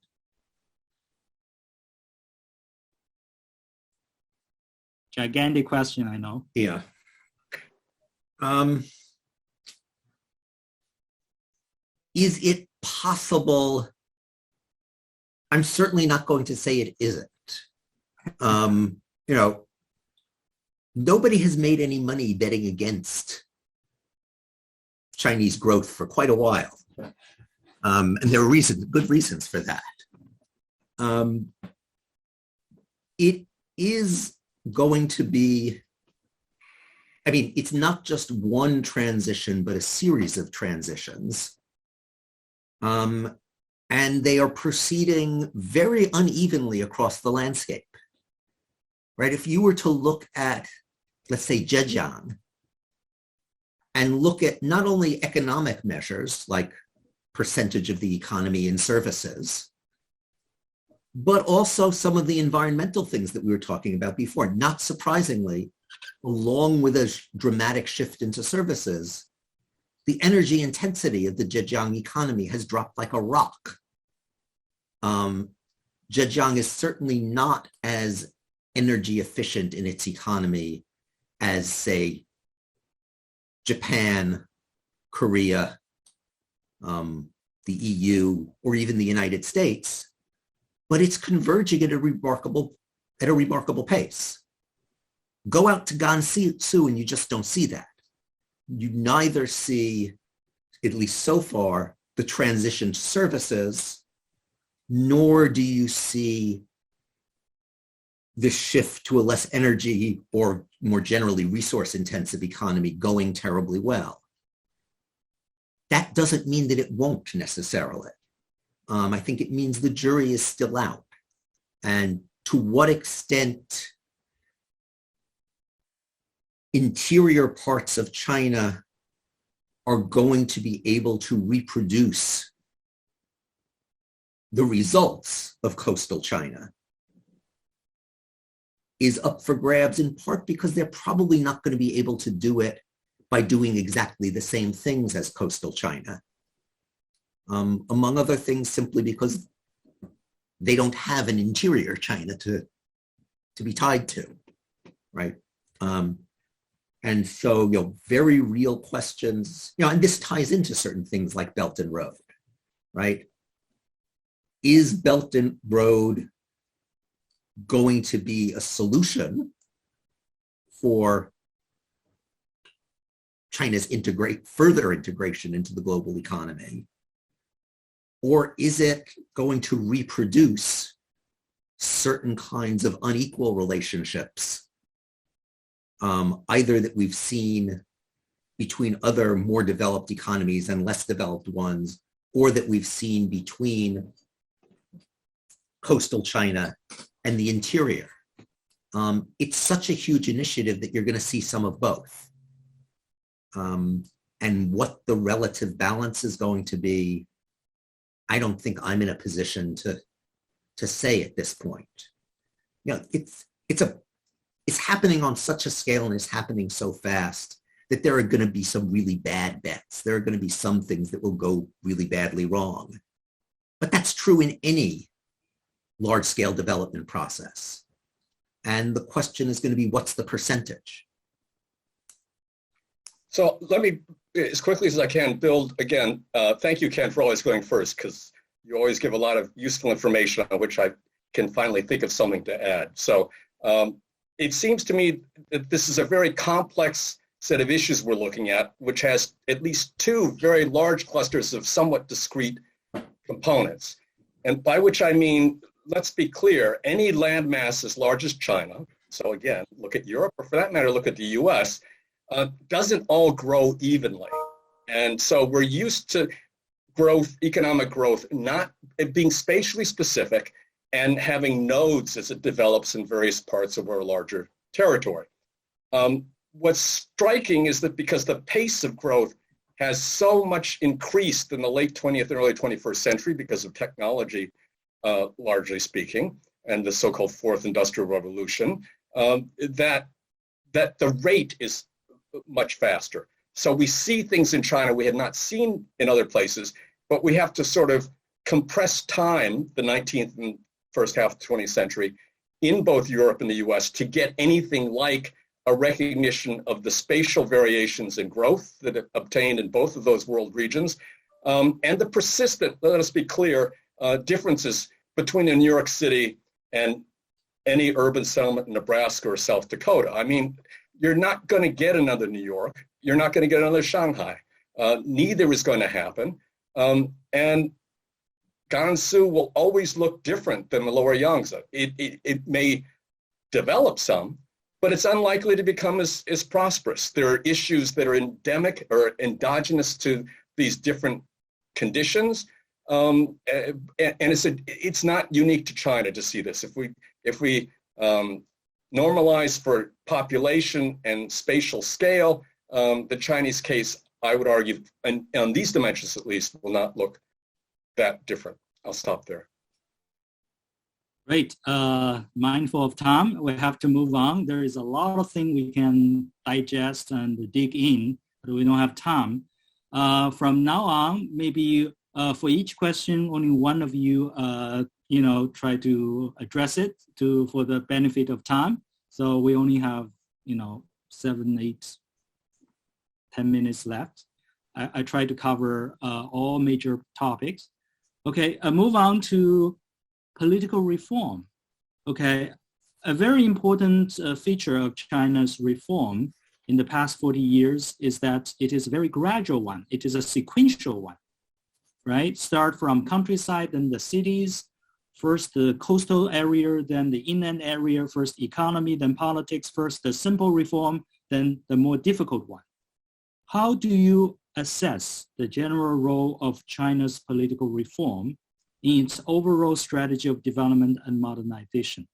Gigantic question, I know. Yeah. Is it possible? I'm certainly not going to say it isn't. Nobody has made any money betting against Chinese growth for quite a while. And there are good reasons for that. It is going to be, it's not just one transition, but a series of transitions. And they are proceeding very unevenly across the landscape, right? If you were to look at, let's say, Zhejiang, and look at not only economic measures like percentage of the economy in services, but also some of the environmental things that we were talking about before. Not surprisingly, along with a dramatic shift into services, the energy intensity of the Zhejiang economy has dropped like a rock. Zhejiang is certainly not as energy efficient in its economy as, say, Japan, Korea, the EU, or even the United States, but it's converging at a remarkable pace. Go out to Gansu and you just don't see that. You neither see, at least so far, the transition to services, nor do you see the shift to a less energy or more generally resource-intensive economy going terribly well. That doesn't mean that it won't necessarily. I think it means the jury is still out. And to what extent interior parts of China are going to be able to reproduce the results of coastal China is up for grabs, in part because they're probably not going to be able to do it by doing exactly the same things as coastal China. Among other things, simply because they don't have an interior China to be tied to, right? And so, very real questions, and this ties into certain things like Belt and Road, right? Is Belt and Road going to be a solution for China's further integration into the global economy? Or is it going to reproduce certain kinds of unequal relationships, either that we've seen between other more developed economies and less developed ones, or that we've seen between coastal China and the interior? It's such a huge initiative that you're going to see some of both. And what the relative balance is going to be, I don't think I'm in a position to say at this point. It's happening on such a scale and it's happening so fast that there are going to be some really bad bets. There are going to be some things that will go really badly wrong. But that's true in any large-scale development process. And the question is going to be, what's the percentage? So let me, as quickly as I can, build again. Thank you, Ken, for always going first, because you always give a lot of useful information on which I can finally think of something to add. So it seems to me that this is a very complex set of issues we're looking at, which has at least two very large clusters of somewhat discrete components. And by which I mean, let's be clear, any landmass as large as China, so again, look at Europe, or for that matter, look at the US, doesn't all grow evenly. And so we're used to growth, economic growth, not being spatially specific and having nodes as it develops in various parts of our larger territory. What's striking is that because the pace of growth has so much increased in the late 20th and early 21st century because of technology, largely speaking, and the so-called fourth industrial revolution, that the rate is much faster. So we see things in China we had not seen in other places, but we have to sort of compress time, the 19th and first half of the 20th century, in both Europe and the US to get anything like a recognition of the spatial variations in growth that are obtained in both of those world regions, and the persistent, let us be clear, differences between New York City and any urban settlement in Nebraska or South Dakota. I mean, you're not going to get another New York. You're not going to get another Shanghai. Neither is going to happen. And Gansu will always look different than the lower Yangtze. It may develop some, but it's unlikely to become as prosperous. There are issues that are endemic or endogenous to these different conditions. And it's not unique to China to see this. If we normalize for population and spatial scale, the Chinese case, I would argue, and on these dimensions at least, will not look that different. I'll stop there. Great. Mindful of time, we have to move on. There is a lot of things we can digest and dig in, but we don't have time. From now on, maybe for each question, only one of you, try to address it for the benefit of time. So we only have, 7, 8, 10 minutes left. I try to cover all major topics. Okay, move on to political reform. Okay, a very important feature of China's reform in the past 40 years is that it is a very gradual one. It is a sequential one, right? Start from countryside, then the cities, first the coastal area, then the inland area, first economy, then politics, first the simple reform, then the more difficult one. How do you assess the general role of China's political reform in its overall strategy of development and modernization?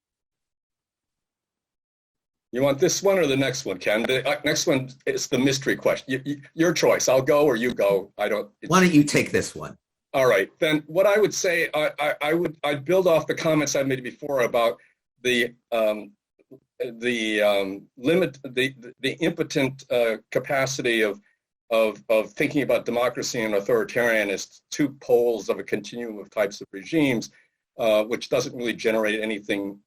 You want this one or the next one, Ken? The next one is the mystery question. Your choice. I'll go or you go. Why don't you take this one? All right. Then what I would say, I'd build off the comments I made before about the impotent capacity of thinking about democracy and authoritarian as two poles of a continuum of types of regimes, which doesn't really generate anything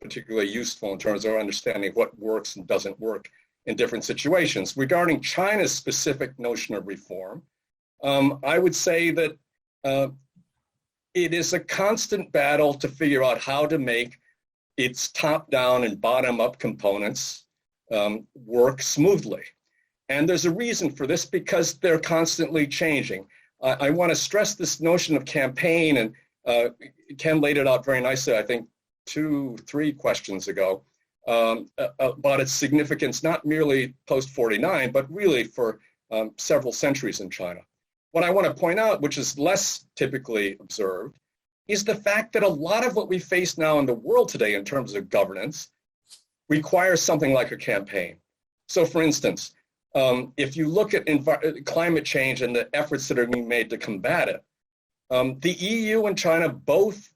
particularly useful in terms of our understanding of what works and doesn't work in different situations. Regarding China's specific notion of reform, I would say that it is a constant battle to figure out how to make its top-down and bottom-up components work smoothly. And there's a reason for this because they're constantly changing. I want to stress this notion of campaign, and Ken laid it out very nicely, I think, 2-3 questions ago, about its significance, not merely post-49, but really for several centuries in China. What I want to point out, which is less typically observed, is the fact that a lot of what we face now in the world today in terms of governance requires something like a campaign. So for instance, if you look at climate change and the efforts that are being made to combat it, the EU and China both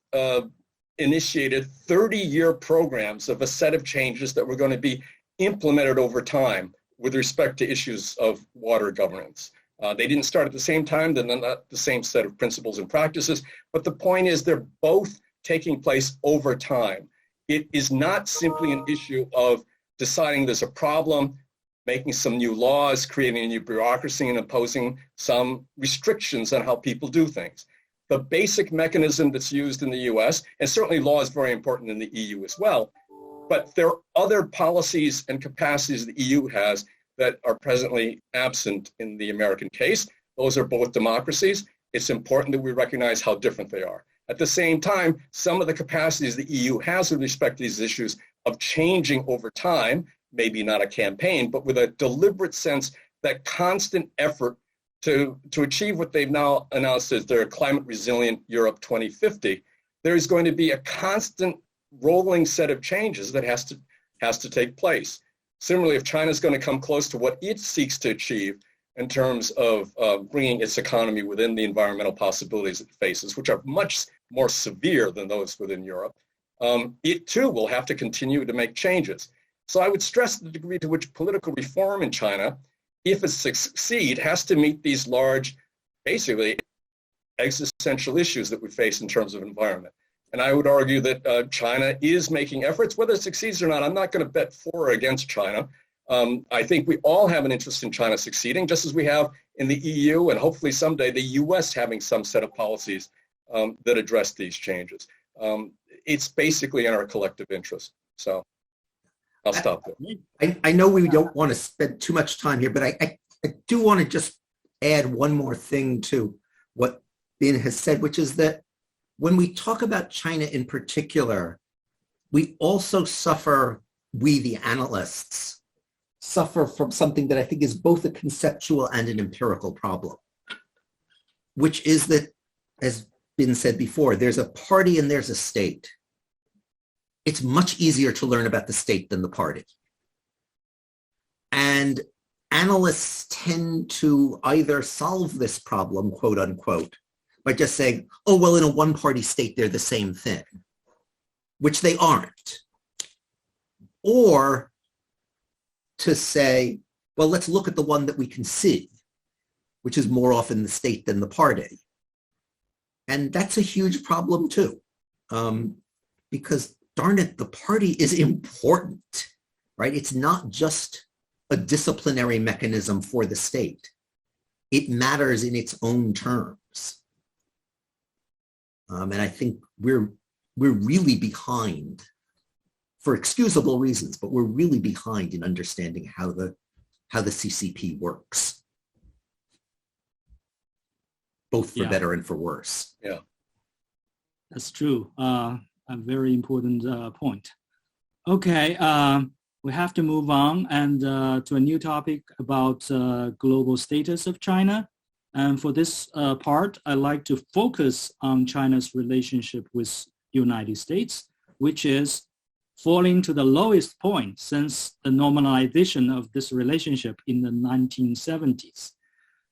initiated 30-year programs of a set of changes that were going to be implemented over time with respect to issues of water governance. They didn't start at the same time, they're not the same set of principles and practices, but the point is they're both taking place over time. It is not simply an issue of deciding there's a problem, making some new laws, creating a new bureaucracy, and imposing some restrictions on how people do things. The basic mechanism that's used in the US, and certainly law is very important in the EU as well, but there are other policies and capacities the EU has that are presently absent in the American case. Those are both democracies. It's important that we recognize how different they are. At the same time, some of the capacities the EU has with respect to these issues of changing over time, maybe not a campaign, but with a deliberate sense that constant effort to achieve what they've now announced as their climate resilient Europe 2050, there is going to be a constant rolling set of changes that has to take place. Similarly, if China is going to come close to what it seeks to achieve in terms of bringing its economy within the environmental possibilities it faces, which are much more severe than those within Europe, it too will have to continue to make changes. So I would stress the degree to which political reform in China, if it succeeds, has to meet these large, basically existential issues that we face in terms of environment. And I would argue that China is making efforts. Whether it succeeds or not, I'm not going to bet for or against China. I think we all have an interest in China succeeding, just as we have in the EU and hopefully someday the US having some set of policies that address these changes. It's basically in our collective interest. So I'll stop there. I know we don't want to spend too much time here, but I do want to just add one more thing to what Bin has said, which is that when we talk about China in particular, we also suffer, we the analysts, suffer from something that I think is both a conceptual and an empirical problem, which is that, as Bin said before, there's a party and there's a state. It's much easier to learn about the state than the party. And analysts tend to either solve this problem, quote unquote, by just saying, oh, well, in a one-party state, they're the same thing. which they aren't. Or to say, well, let's look at the one that we can see, which is more often the state than the party. And that's a huge problem too, because darn it, the party is important, right? It's not just a disciplinary mechanism for the state. It matters in its own terms. And I think we're really behind, for excusable reasons, but we're really behind in understanding how the CCP works, both for better and for worse. Yeah, that's true. A very important point. Okay, we have to move on and to a new topic about global status of China. And for this part, I'd like to focus on China's relationship with United States, which is falling to the lowest point since the normalization of this relationship in the 1970s.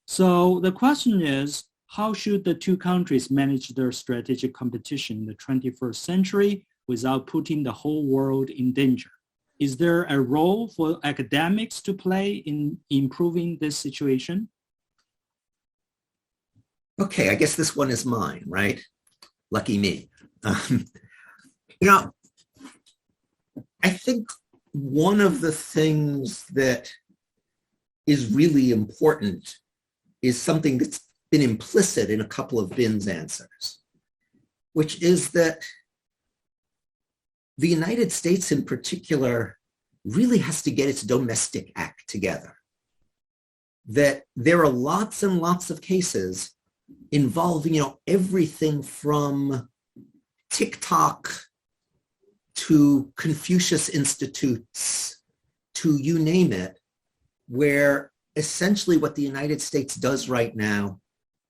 So the question is, how should the two countries manage their strategic competition in the 21st century without putting the whole world in danger? Is there a role for academics to play in improving this situation? Okay, I guess this one is mine, right? Lucky me. I think one of the things that is really important is something that's been implicit in a couple of Bin's answers, which is that the United States in particular really has to get its domestic act together. That there are lots and lots of cases involving, everything from TikTok to Confucius Institutes to you name it, where essentially what the United States does right now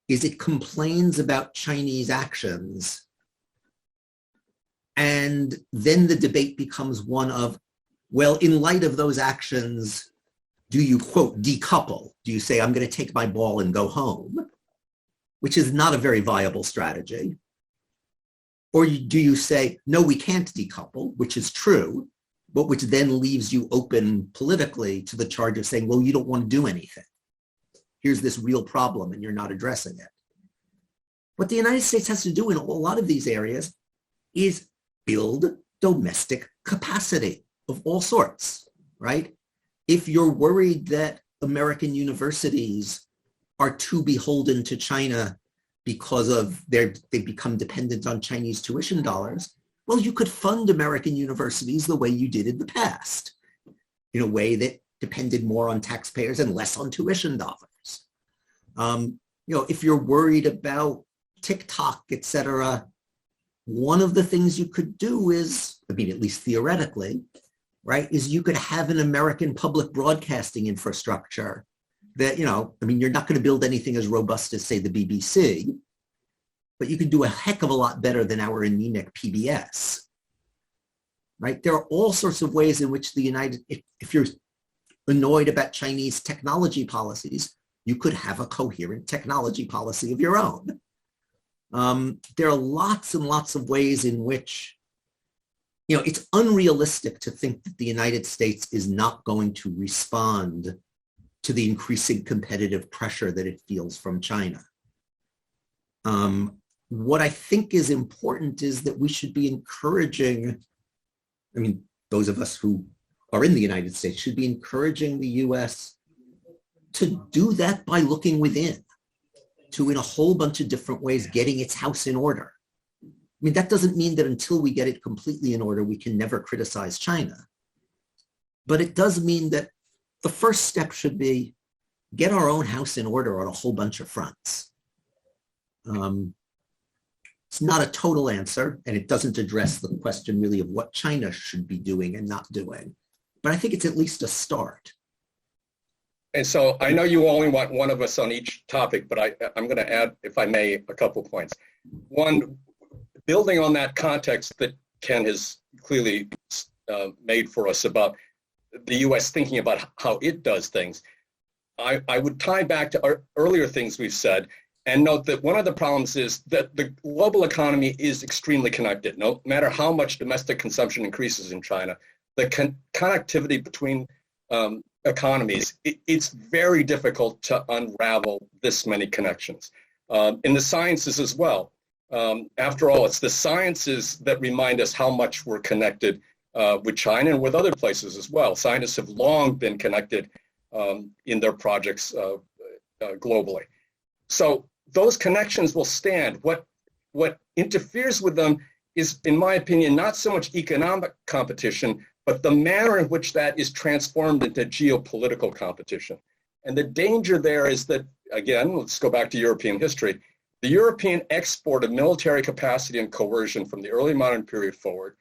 is it complains about Chinese actions. And then the debate becomes one of, well, in light of those actions, do you, quote, decouple? Do you say, I'm going to take my ball and go home? Which is not a very viable strategy. Or do you say, no, we can't decouple, which is true, but which then leaves you open politically to the charge of saying, well, you don't want to do anything. Here's this real problem and you're not addressing it. What the United States has to do in a lot of these areas is build domestic capacity of all sorts, right? If you're worried that American universities are too beholden to China because of they become dependent on Chinese tuition dollars, well, you could fund American universities the way you did in the past, in a way that depended more on taxpayers and less on tuition dollars. If you're worried about TikTok, et cetera, one of the things you could do is, at least theoretically, right, is you could have an American public broadcasting infrastructure that, you're not going to build anything as robust as, say, the BBC, but you could do a heck of a lot better than our anemic PBS, right? There are all sorts of ways in which if you're annoyed about Chinese technology policies, you could have a coherent technology policy of your own. There are lots and lots of ways in which, it's unrealistic to think that the United States is not going to respond to the increasing competitive pressure that it feels from China. What I think is important is that we should be encouraging, those of us who are in the United States should be encouraging the US to do that by looking within, to in a whole bunch of different ways getting its house in order. That doesn't mean that until we get it completely in order, we can never criticize China. But it does mean that the first step should be get our own house in order on a whole bunch of fronts. It's not a total answer, and it doesn't address the question really of what China should be doing and not doing. But I think it's at least a start. And so I know you only want one of us on each topic, but I'm going to add, if I may, a couple points. One, building on that context that Ken has clearly made for us about the U.S. thinking about how it does things, I would tie back to our earlier things we've said And note that one of the problems is that the global economy is extremely connected. No matter how much domestic consumption increases in China, the connectivity between economies, it's very difficult to unravel this many connections. In the sciences as well. After all, it's the sciences that remind us how much we're connected with China and with other places as well. Scientists have long been connected in their projects globally. So those connections will stand. What interferes with them is, in my opinion, not so much economic competition, but the manner in which that is transformed into geopolitical competition. And the danger there is that, again, let's go back to European history. The European export of military capacity and coercion from the early modern period forward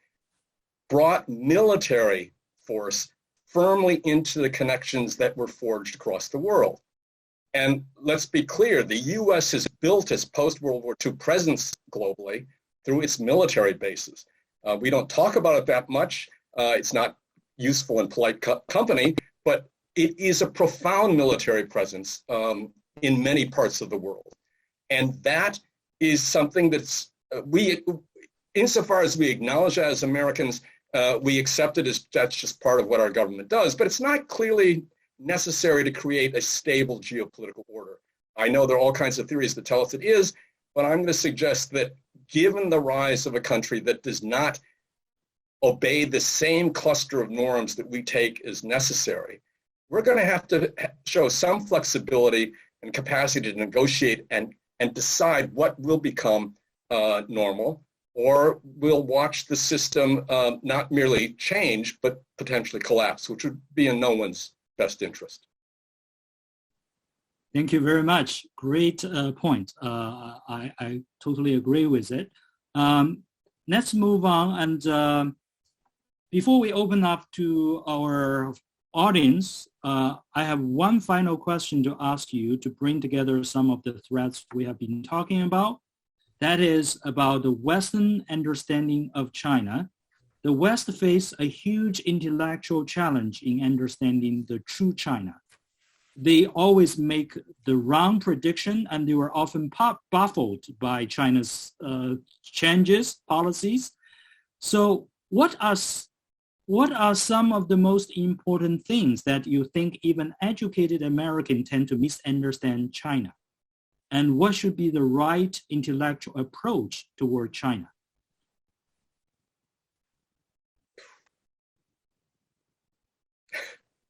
brought military force firmly into the connections that were forged across the world. And let's be clear, the US has built its post-World War II presence globally through its military bases. We don't talk about it that much. It's not useful in polite company, but it is a profound military presence in many parts of the world. And that is something that's, insofar as we acknowledge that as Americans, we accept it as that's just part of what our government does, but it's not clearly necessary to create a stable geopolitical order. I know there are all kinds of theories that tell us it is, but I'm going to suggest that given the rise of a country that does not obey the same cluster of norms that we take as necessary, we're going to have to show some flexibility and capacity to negotiate and decide what will become normal, or we'll watch the system not merely change, but potentially collapse, which would be in no one's best interest. Thank you very much. Great point. I totally agree with it. Let's move on. And before we open up to our audience, I have one final question to ask you to bring together some of the threads we have been talking about. That is about the Western understanding of China. The West faced a huge intellectual challenge in understanding the true China. They always make the wrong prediction, and they were often baffled by China's changes, policies. So what are some of the most important things that you think even educated Americans tend to misunderstand China? And what should be the right intellectual approach toward China?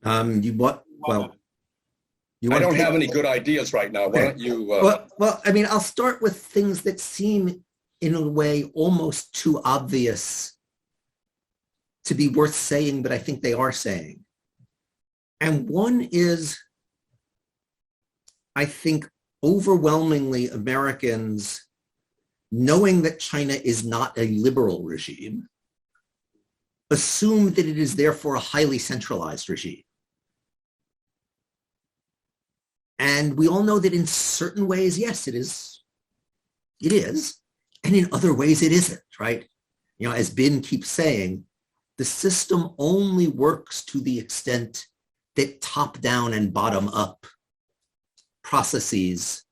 I don't have any good ideas right now. Why don't you? Well, I mean, I'll start with things that seem in a way almost too obvious to be worth saying, but I think they are saying. And one is, I think, overwhelmingly Americans, knowing that China is not a liberal regime, assume that it is therefore a highly centralized regime. And we all know that in certain ways, yes, it is. It is. And in other ways, it isn't, right? You know, as Bin keeps saying, the system only works to the extent that top-down and bottom-up processes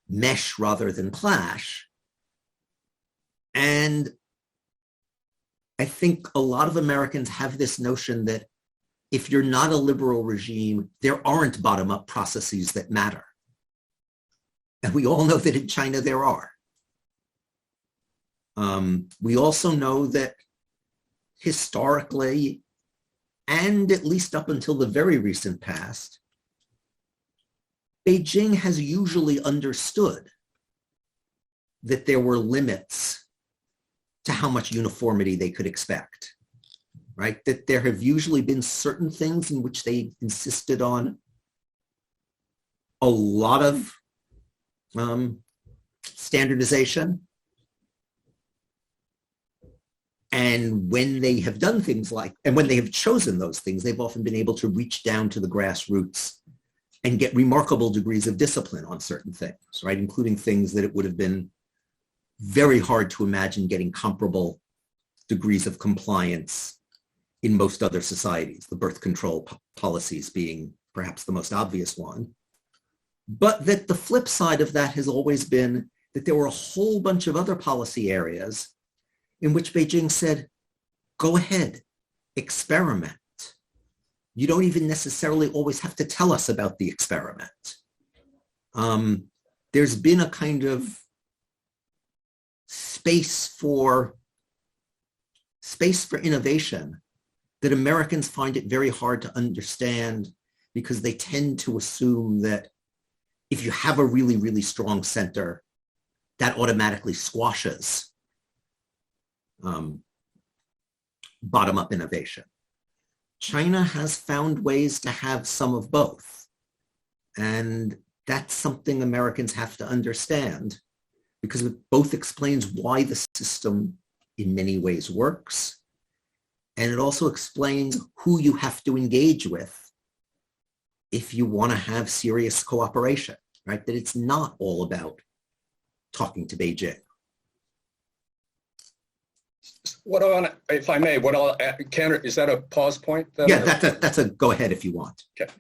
mesh rather than clash. And I think a lot of Americans have this notion that if you're not a liberal regime, there aren't bottom-up processes that matter. And we all know that in China there are. We also know that historically, and at least up until the very recent past, Beijing has usually understood that there were limits to how much uniformity they could expect, right? That there have usually been certain things in which they insisted on a lot of standardization. And when they have done things and when they have chosen those things, they've often been able to reach down to the grassroots and get remarkable degrees of discipline on certain things, right? Including things that it would have been very hard to imagine getting comparable degrees of compliance in most other societies, the birth control policies being perhaps the most obvious one. but that the flip side of that has always been that there were a whole bunch of other policy areas in which Beijing said, go ahead, experiment. You don't even necessarily always have to tell us about the experiment. There's been a kind of space for innovation that Americans find it very hard to understand, because they tend to assume that if you have a really, really strong center, that automatically squashes bottom-up innovation. China has found ways to have some of both. And that's something Americans have to understand, because it both explains why the system in many ways works, and it also explains who you have to engage with if you want to have serious cooperation, right? That it's not all about talking to Beijing. What I want, if I may, what I'll counter, is that a pause point? Yeah, that's a go ahead if you want. Okay.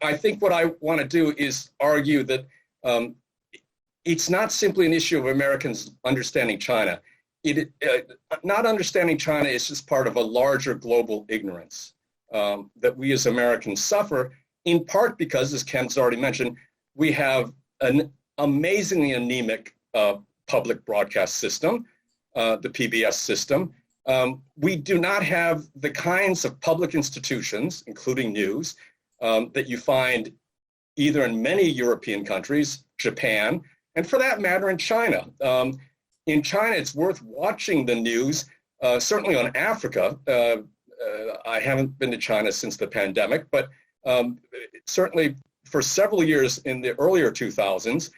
I think what I want to do is argue that it's not simply an issue of Americans understanding China. Not understanding China is just part of a larger global ignorance that we as Americans suffer, in part because, as Ken's already mentioned, we have an amazingly anemic public broadcast system, the PBS system. We do not have the kinds of public institutions, including news, that you find either in many European countries, Japan, and for that matter in China. In China, it's worth watching the news, certainly on Africa. I haven't been to China since the pandemic, but certainly for several years in the earlier 2000s,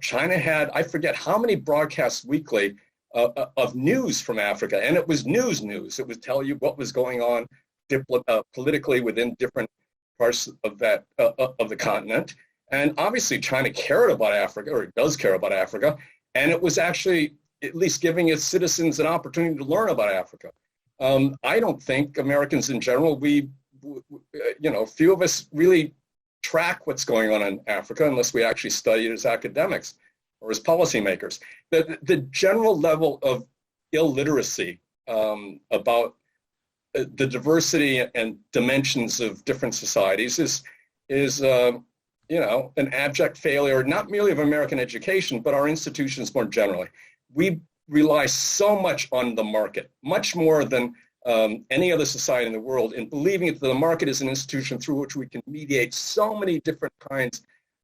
China had, I forget how many broadcasts weekly of news from Africa, and it was news. It would tell you what was going on politically within different parts of that of the continent. And obviously China cared about Africa, or it does care about Africa, and it was actually at least giving its citizens an opportunity to learn about Africa. I don't think Americans in general, few of us really track what's going on in Africa unless we actually study it as academics or as policymakers. The general level of illiteracy about the diversity and dimensions of different societies is an abject failure, not merely of American education, but our institutions more generally. We rely so much on the market, much more than any other society in the world, in believing that the market is an institution through which we can mediate so many different kinds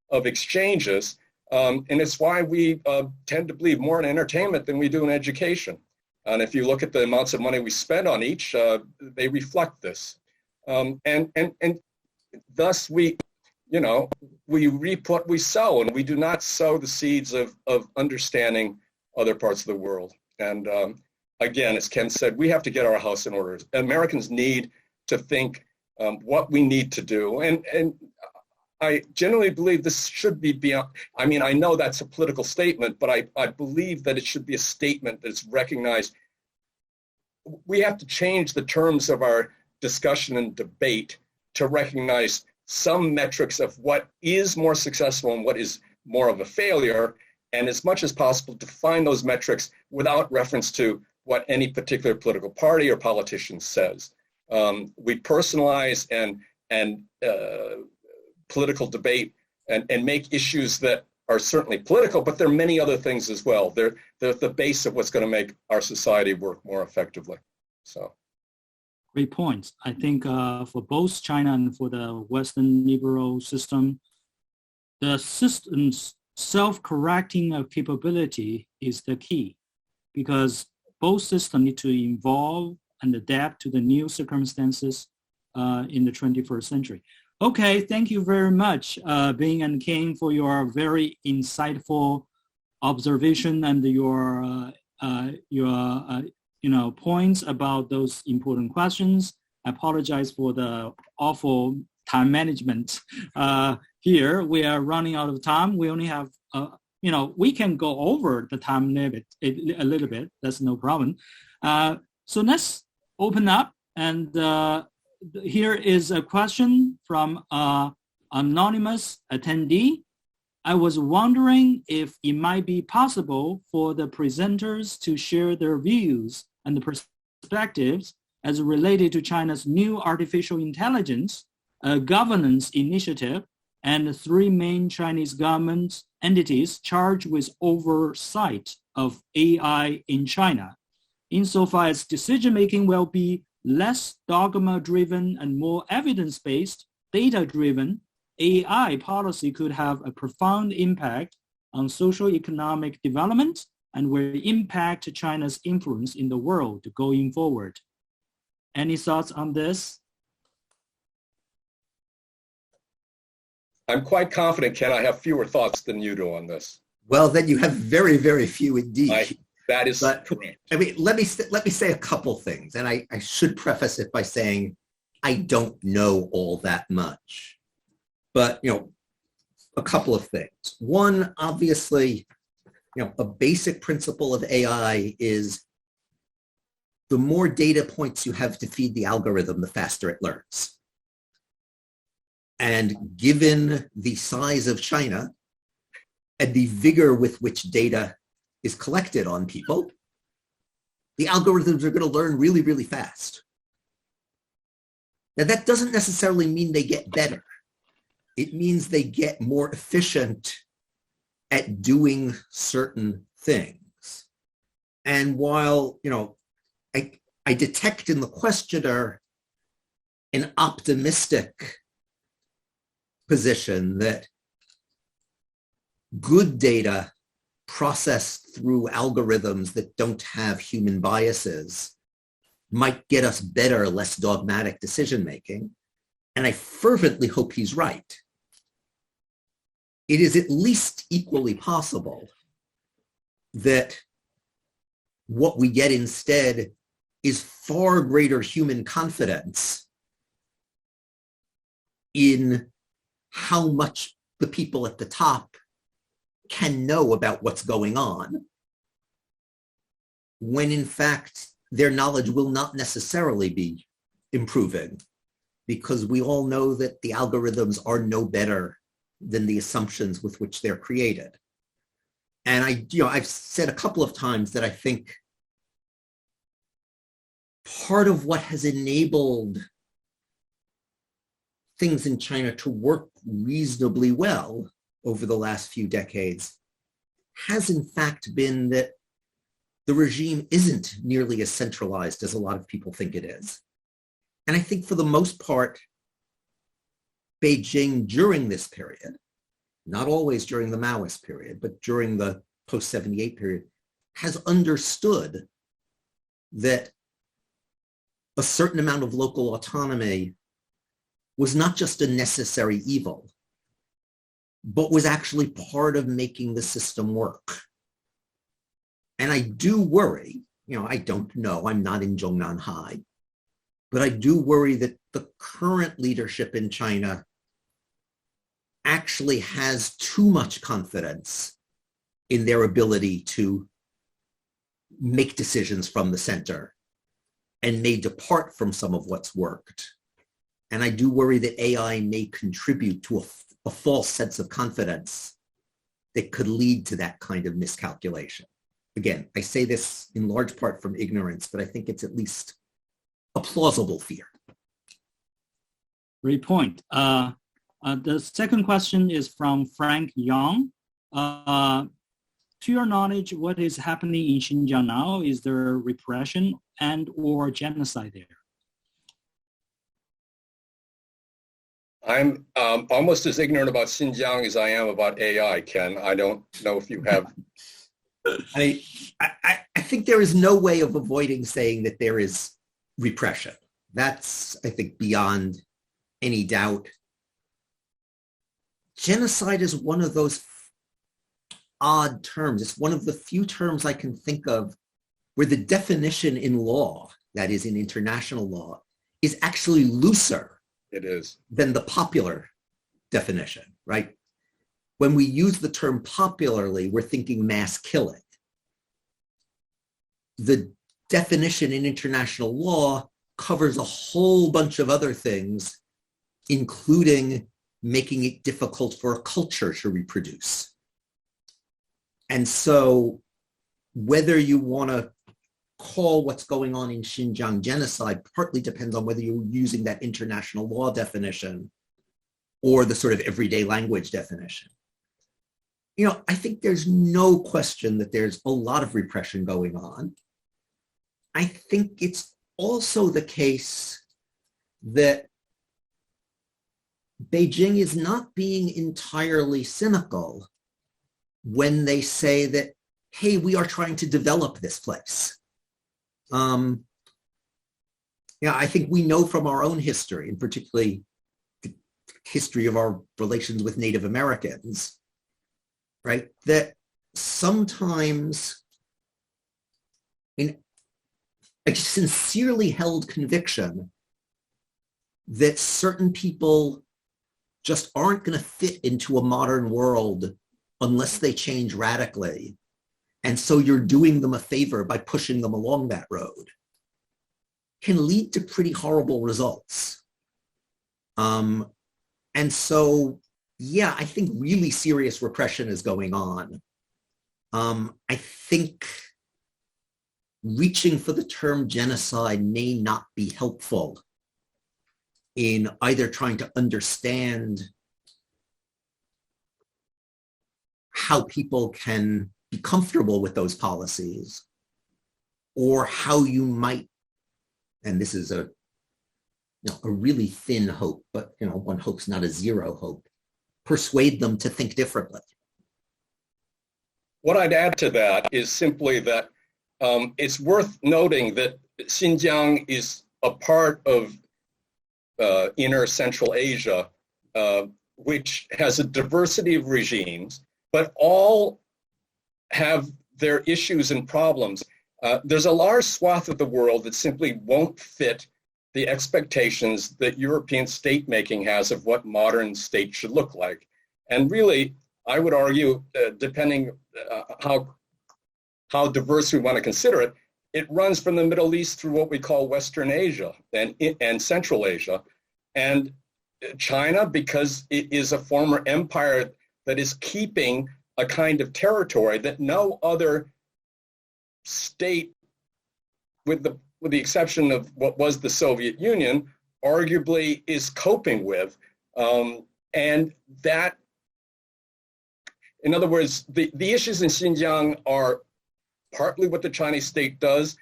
of exchanges. And it's why we tend to believe more in entertainment than we do in education. And if you look at the amounts of money we spend on each, they reflect this. And thus we reap what we sow, and we do not sow the seeds of understanding other parts of the world. And again, as Ken said, we have to get our house in order. Americans need to think what we need to do. And I generally believe this should be beyond, I mean, I know that's a political statement, but I believe that it should be a statement that's recognized. We have to change the terms of our discussion and debate to recognize some metrics of what is more successful and what is more of a failure, and as much as possible define those metrics without reference to what any particular political party or politician says. We personalize and political debate and make issues that are certainly political, but there are many other things as well. They're the base of what's going to make our society work more effectively. So. Great points. I think for both China and for the Western liberal system, the system's self-correcting capability is the key, because both systems need to evolve and adapt to the new circumstances in the 21st century. Okay, thank you very much, Bing and King, for your very insightful observation and your points about those important questions. I apologize for the awful time management. Here, we are running out of time. We only have, we can go over the time limit a little bit. That's no problem. So let's open up. And here is a question from anonymous attendee. I was wondering if it might be possible for the presenters to share their views and perspectives as related to China's new artificial intelligence governance initiative and 3 main Chinese government entities charged with oversight of AI in China. Insofar as decision-making will be less dogma-driven and more evidence-based, data-driven, AI policy could have a profound impact on socio-economic development and will impact China's influence in the world going forward. Any thoughts on this? I'm quite confident, Ken, I have fewer thoughts than you do on this. Well, then you have very, very few indeed. That is correct. I mean, let me say a couple things, and I should preface it by saying I don't know all that much. But, a couple of things. One, obviously, a basic principle of AI is the more data points you have to feed the algorithm, the faster it learns. And given the size of China and the vigor with which data is collected on people, the algorithms are going to learn really, really fast. Now, that doesn't necessarily mean they get better. It means they get more efficient at doing certain things. And while, I detect in the questioner an optimistic position that good data processed through algorithms that don't have human biases might get us better, less dogmatic decision-making. And I fervently hope he's right. It is at least equally possible that what we get instead is far greater human confidence in how much the people at the top can know about what's going on, when in fact their knowledge will not necessarily be improving, because we all know that the algorithms are no better than the assumptions with which they're created. And I've said a couple of times that I think part of what has enabled things in China to work reasonably well over the last few decades has in fact been that the regime isn't nearly as centralized as a lot of people think it is. And I think for the most part, Beijing during this period, not always during the Maoist period, but during the post-78 period, has understood that a certain amount of local autonomy was not just a necessary evil, but was actually part of making the system work. And I do worry, I don't know, I'm not in Zhongnan High, but I do worry that the current leadership in China actually has too much confidence in their ability to make decisions from the center and may depart from some of what's worked. And I do worry that AI may contribute to a false sense of confidence that could lead to that kind of miscalculation. Again, I say this in large part from ignorance, but I think it's at least a plausible fear. Great point. The second question is from Frank Young. To your knowledge, what is happening in Xinjiang now? Is there repression and or genocide there? I'm almost as ignorant about Xinjiang as I am about AI, Ken. I don't know if you have. I think there is no way of avoiding saying that there is repression. That's, I think, beyond any doubt. Genocide is one of those odd terms. It's one of the few terms I can think of where the definition in law, that is in international law, is actually looser. It is. Than the popular definition, right? When we use the term popularly, we're thinking mass killing. The definition in international law covers a whole bunch of other things, including making it difficult for a culture to reproduce. And so whether you want to call what's going on in Xinjiang genocide partly depends on whether you're using that international law definition or the sort of everyday language definition. You know, I think there's no question that there's a lot of repression going on. I think it's also the case that Beijing is not being entirely cynical when they say that, hey, we are trying to develop this place. Yeah, I think we know from our own history, and particularly the history of our relations with Native Americans, right, that sometimes in a sincerely held conviction that certain people just aren't going to fit into a modern world unless they change radically. And so you're doing them a favor by pushing them along that road, can lead to pretty horrible results. And so, yeah, I think really serious repression is going on. I think reaching for the term genocide may not be helpful in either trying to understand how people can be comfortable with those policies, or how you might, and this is a really thin hope, but one hope's not a zero hope, persuade them to think differently. What I'd add to that is simply that it's worth noting that Xinjiang is a part of inner Central Asia, which has a diversity of regimes, but all have their issues and problems. There's a large swath of the world that simply won't fit the expectations that European state making has of what modern state should look like. And really, I would argue, depending how diverse we want to consider it, it runs from the Middle East through what we call Western Asia and Central Asia. And China, because it is a former empire that is keeping a kind of territory that no other state, with the exception of what was the Soviet Union, arguably is coping with. And that, in other words, the issues in Xinjiang are partly what the Chinese state does,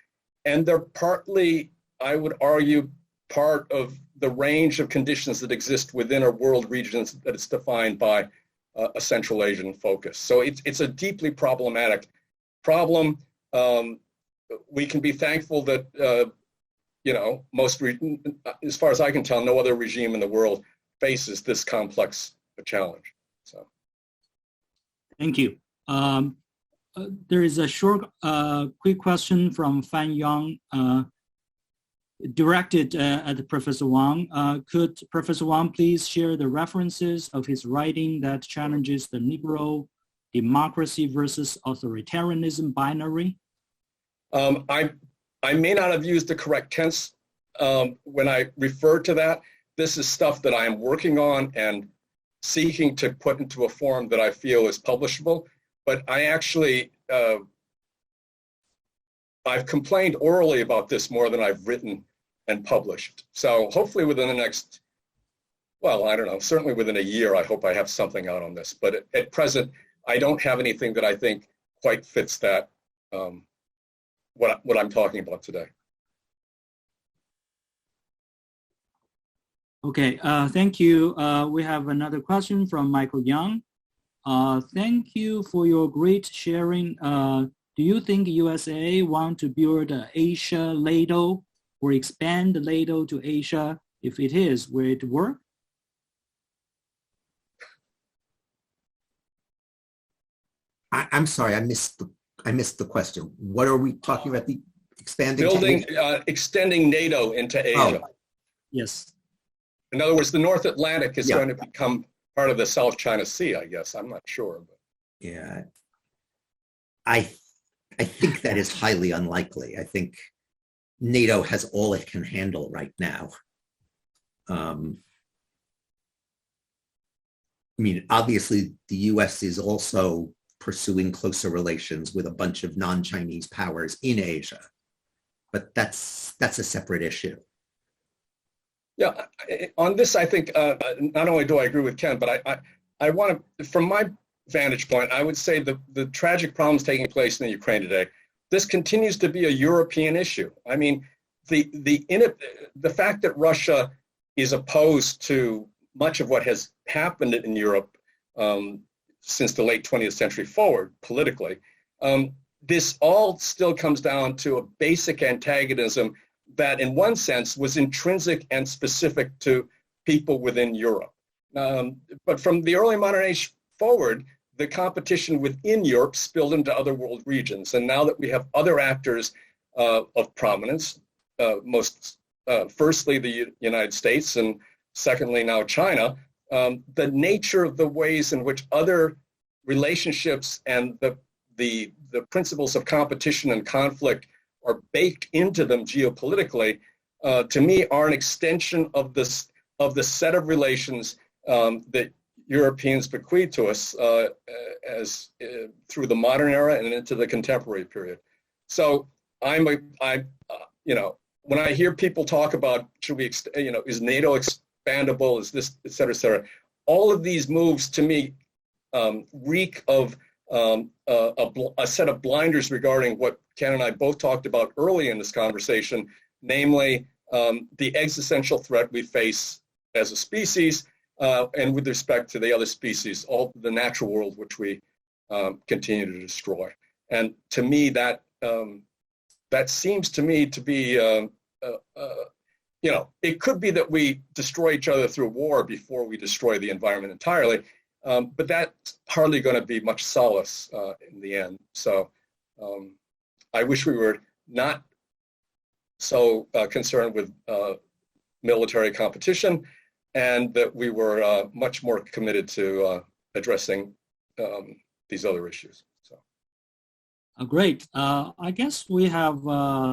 and they're partly, I would argue, part of the range of conditions that exist within a world region that is defined by a Central Asian focus. So it's a deeply problematic problem. We can be thankful that, as far as I can tell, no other regime in the world faces this complex challenge. So, thank you. There is a short, quick question from Fan Yang, directed at Professor Wong. Could Professor Wong please share the references of his writing that challenges the liberal democracy versus authoritarianism binary? I may not have used the correct tense when I referred to that. This is stuff that I am working on and seeking to put into a form that I feel is publishable. But I actually, I've complained orally about this more than I've written and published. So hopefully within the next, well, I don't know, certainly within a year, I hope I have something out on this. But at present, I don't have anything that I think quite fits that, what I'm talking about today. Okay, thank you. We have another question from Michael Young. Thank you for your great sharing. Do you think USA want to build an Asia ladle or expand the ladle to Asia? If it is, will it work? I'm sorry, I missed the question. What are we talking about? The expanding? Extending NATO into Asia. Oh. Yes. In other words, the North Atlantic is going to become part of the South China Sea, I guess. I'm not sure. But. Yeah. I think that is highly unlikely. I think NATO has all it can handle right now. mean, obviously, the US is also pursuing closer relations with a bunch of non-Chinese powers in Asia, but that's a separate issue. Yeah, on this, I think not only do I agree with Ken, but I want to, from my vantage point, I would say the tragic problems taking place in the Ukraine today, this continues to be a European issue. I mean, the fact that Russia is opposed to much of what has happened in Europe since the late 20th century forward politically, this all still comes down to a basic antagonism that in one sense was intrinsic and specific to people within Europe. But from the early modern age forward, the competition within Europe spilled into other world regions. And now that we have other actors of prominence, firstly the United States, and secondly now China, the nature of the ways in which other relationships and the principles of competition and conflict are baked into them geopolitically, to me are an extension of the set of relations that Europeans bequeath to us through the modern era and into the contemporary period. So when I hear people talk about is NATO expandable, is this, et cetera, all of these moves to me reek of a set of blinders regarding what Ken and I both talked about early in this conversation, namely the existential threat we face as a species and with respect to the other species, all the natural world which we continue to destroy. And to me, that seems to me to be, it could be that we destroy each other through war before we destroy the environment entirely, but that's hardly going to be much solace in the end. So I wish we were not so concerned with military competition, and that we were much more committed to addressing these other issues. So, great. I guess we have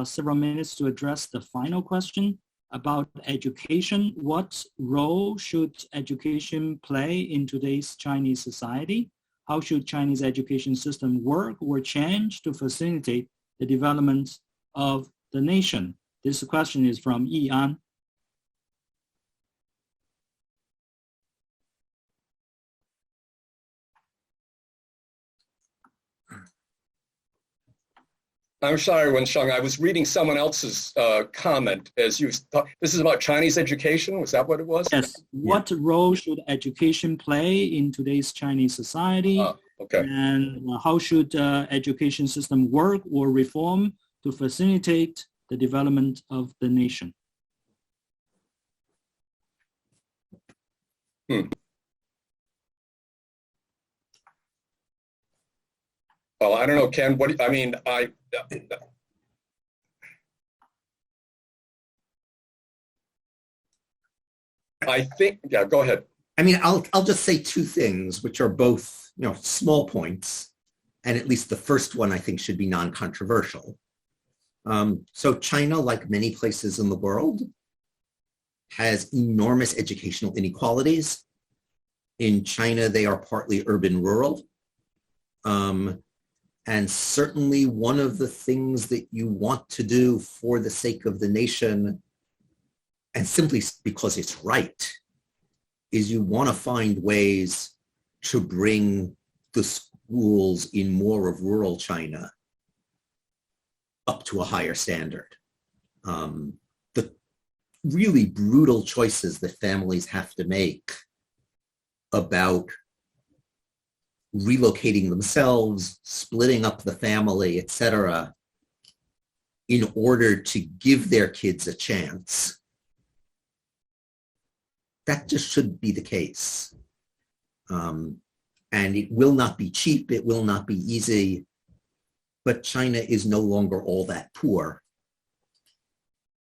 several minutes to address the final question about education. What role should education play in today's Chinese society? How should Chinese education system work or change to facilitate the development of the nation? This question is from Yi An. I'm sorry, Wensheng, I was reading someone else's comment as you thought. This is about Chinese education, was that what it was? Yes. What role should education play in today's Chinese society? Okay. And how should education system work or reform to facilitate the development of the nation? Well, I don't know, Ken, I think, yeah, go ahead. I mean, I'll just say two things, which are both, small points, and at least the first one I think should be non-controversial. So China, like many places in the world, has enormous educational inequalities. In China, they are partly urban-rural. And certainly one of the things that you want to do for the sake of the nation, and simply because it's right, is you want to find ways to bring the schools in more of rural China up to a higher standard. The really brutal choices that families have to make about relocating themselves, splitting up the family, etc., in order to give their kids a chance. That just shouldn't be the case. And it will not be cheap, it will not be easy, but China is no longer all that poor.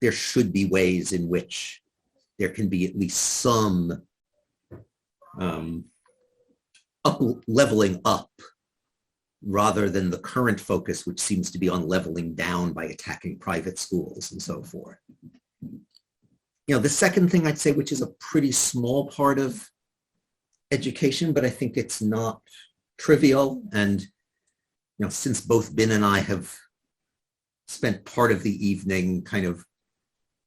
There should be ways in which there can be at least some leveling up, rather than the current focus, which seems to be on leveling down by attacking private schools and so forth. The second thing I'd say, which is a pretty small part of education, but I think it's not trivial. And since both Bin and I have spent part of the evening kind of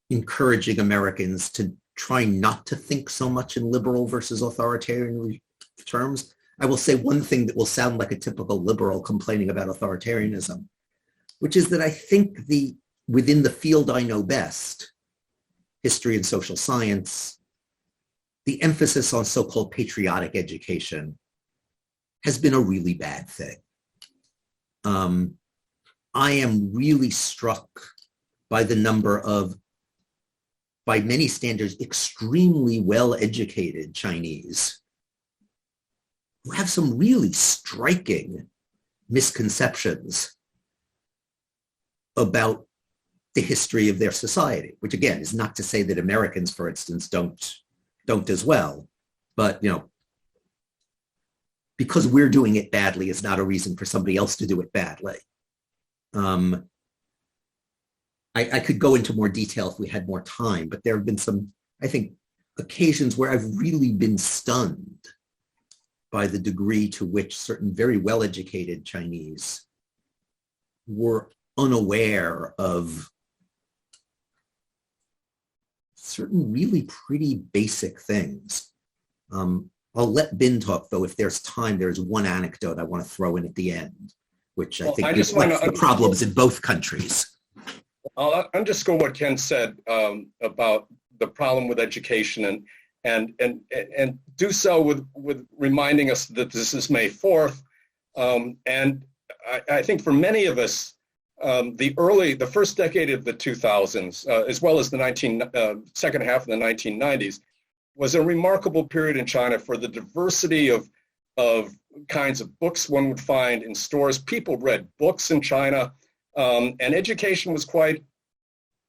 encouraging Americans to try not to think so much in liberal versus authoritarian terms, I will say one thing that will sound like a typical liberal complaining about authoritarianism, which is that I think within the field I know best, history and social science, the emphasis on so-called patriotic education has been a really bad thing. I am really struck by the number of, by many standards, extremely well-educated Chinese who have some really striking misconceptions about the history of their society, which again is not to say that Americans, for instance, don't as well, but because we're doing it badly is not a reason for somebody else to do it badly. I could go into more detail if we had more time, but there have been some, I think, occasions where I've really been stunned by the degree to which certain very well-educated Chinese were unaware of certain really pretty basic things. I'll let Bin talk, though. If there's time, there's one anecdote I want to throw in at the end, which I think reflects the problems in both countries. I'll underscore what Ken said about the problem with education and do so with reminding us that this is May 4th. And I think for many of us, the first decade of the 2000s, as well as the second half of the 1990s, was a remarkable period in China for the diversity of kinds of books one would find in stores. People read books in China, and education was quite,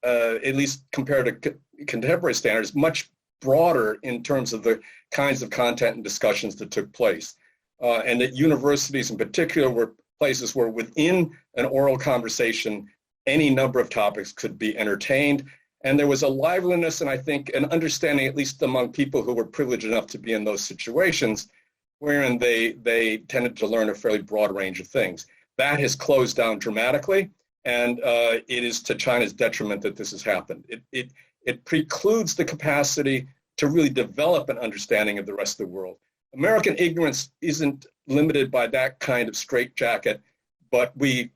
at least compared to contemporary standards, much broader in terms of the kinds of content and discussions that took place. And that universities in particular were places where within an oral conversation, any number of topics could be entertained. And there was a liveliness and I think an understanding, at least among people who were privileged enough to be in those situations, wherein they tended to learn a fairly broad range of things. That has closed down dramatically, and it is to China's detriment that this has happened. It precludes the capacity to really develop an understanding of the rest of the world. American ignorance isn't limited by that kind of straitjacket, but we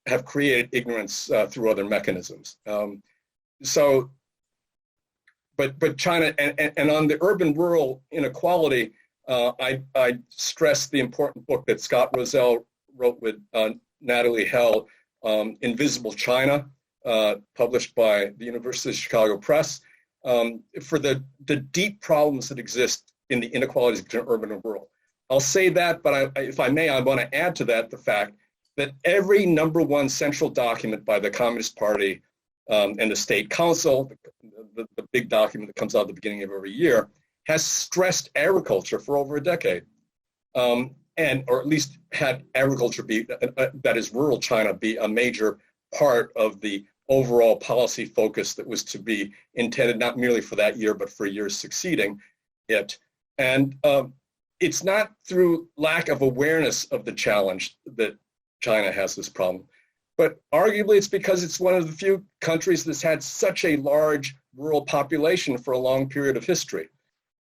have created ignorance through other mechanisms. But China, and on the urban-rural inequality, I stress the important book that Scott Rozelle wrote with Natalie Hell, Invisible China, published by the University of Chicago Press, for the deep problems that exist in the inequalities between urban and rural. I'll say that, but if I may, I want to add to that the fact that every #1 central document by the Communist Party and the State Council, the big document that comes out at the beginning of every year, has stressed agriculture for over a decade, or at least had agriculture be, that is rural China, be a major part of the overall policy focus that was to be intended not merely for that year, but for years succeeding it. And it's not through lack of awareness of the challenge that China has this problem, but arguably it's because it's one of the few countries that's had such a large rural population for a long period of history.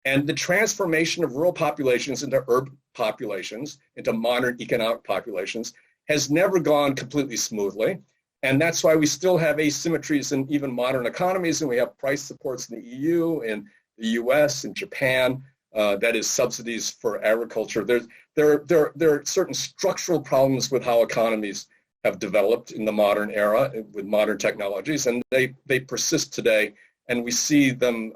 And the transformation of rural populations into urban populations, into modern economic populations, has never gone completely smoothly. And that's why we still have asymmetries in even modern economies, and we have price supports in the EU, in the US, and Japan, that is subsidies for agriculture. There are certain structural problems with how economies have developed in the modern era with modern technologies, and they persist today, and we see them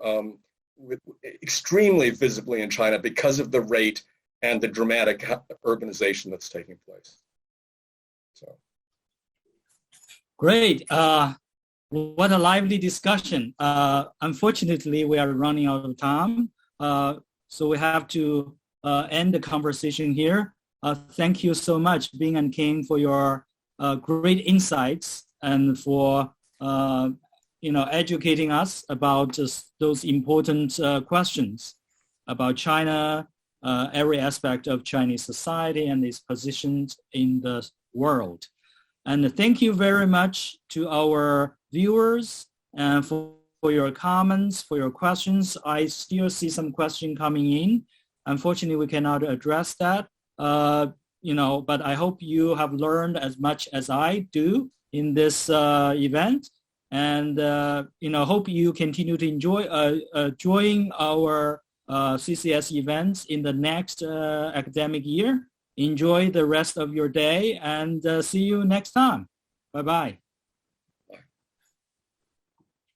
extremely visibly in China because of the rate and the dramatic urbanization that's taking place. So. Great. What a lively discussion. Unfortunately, we are running out of time, so we have to end the conversation here. Thank you so much, Bing and King, for your great insights and for educating us about those important questions about China, every aspect of Chinese society and its positions in the world. And thank you very much to our viewers and for your comments, for your questions. I still see some questions coming in. Unfortunately, we cannot address that, but I hope you have learned as much as I do in this event. And, hope you continue to enjoying our CCS events in the next academic year. Enjoy the rest of your day and see you next time. Bye-bye.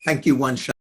Thank you, Wan Shan.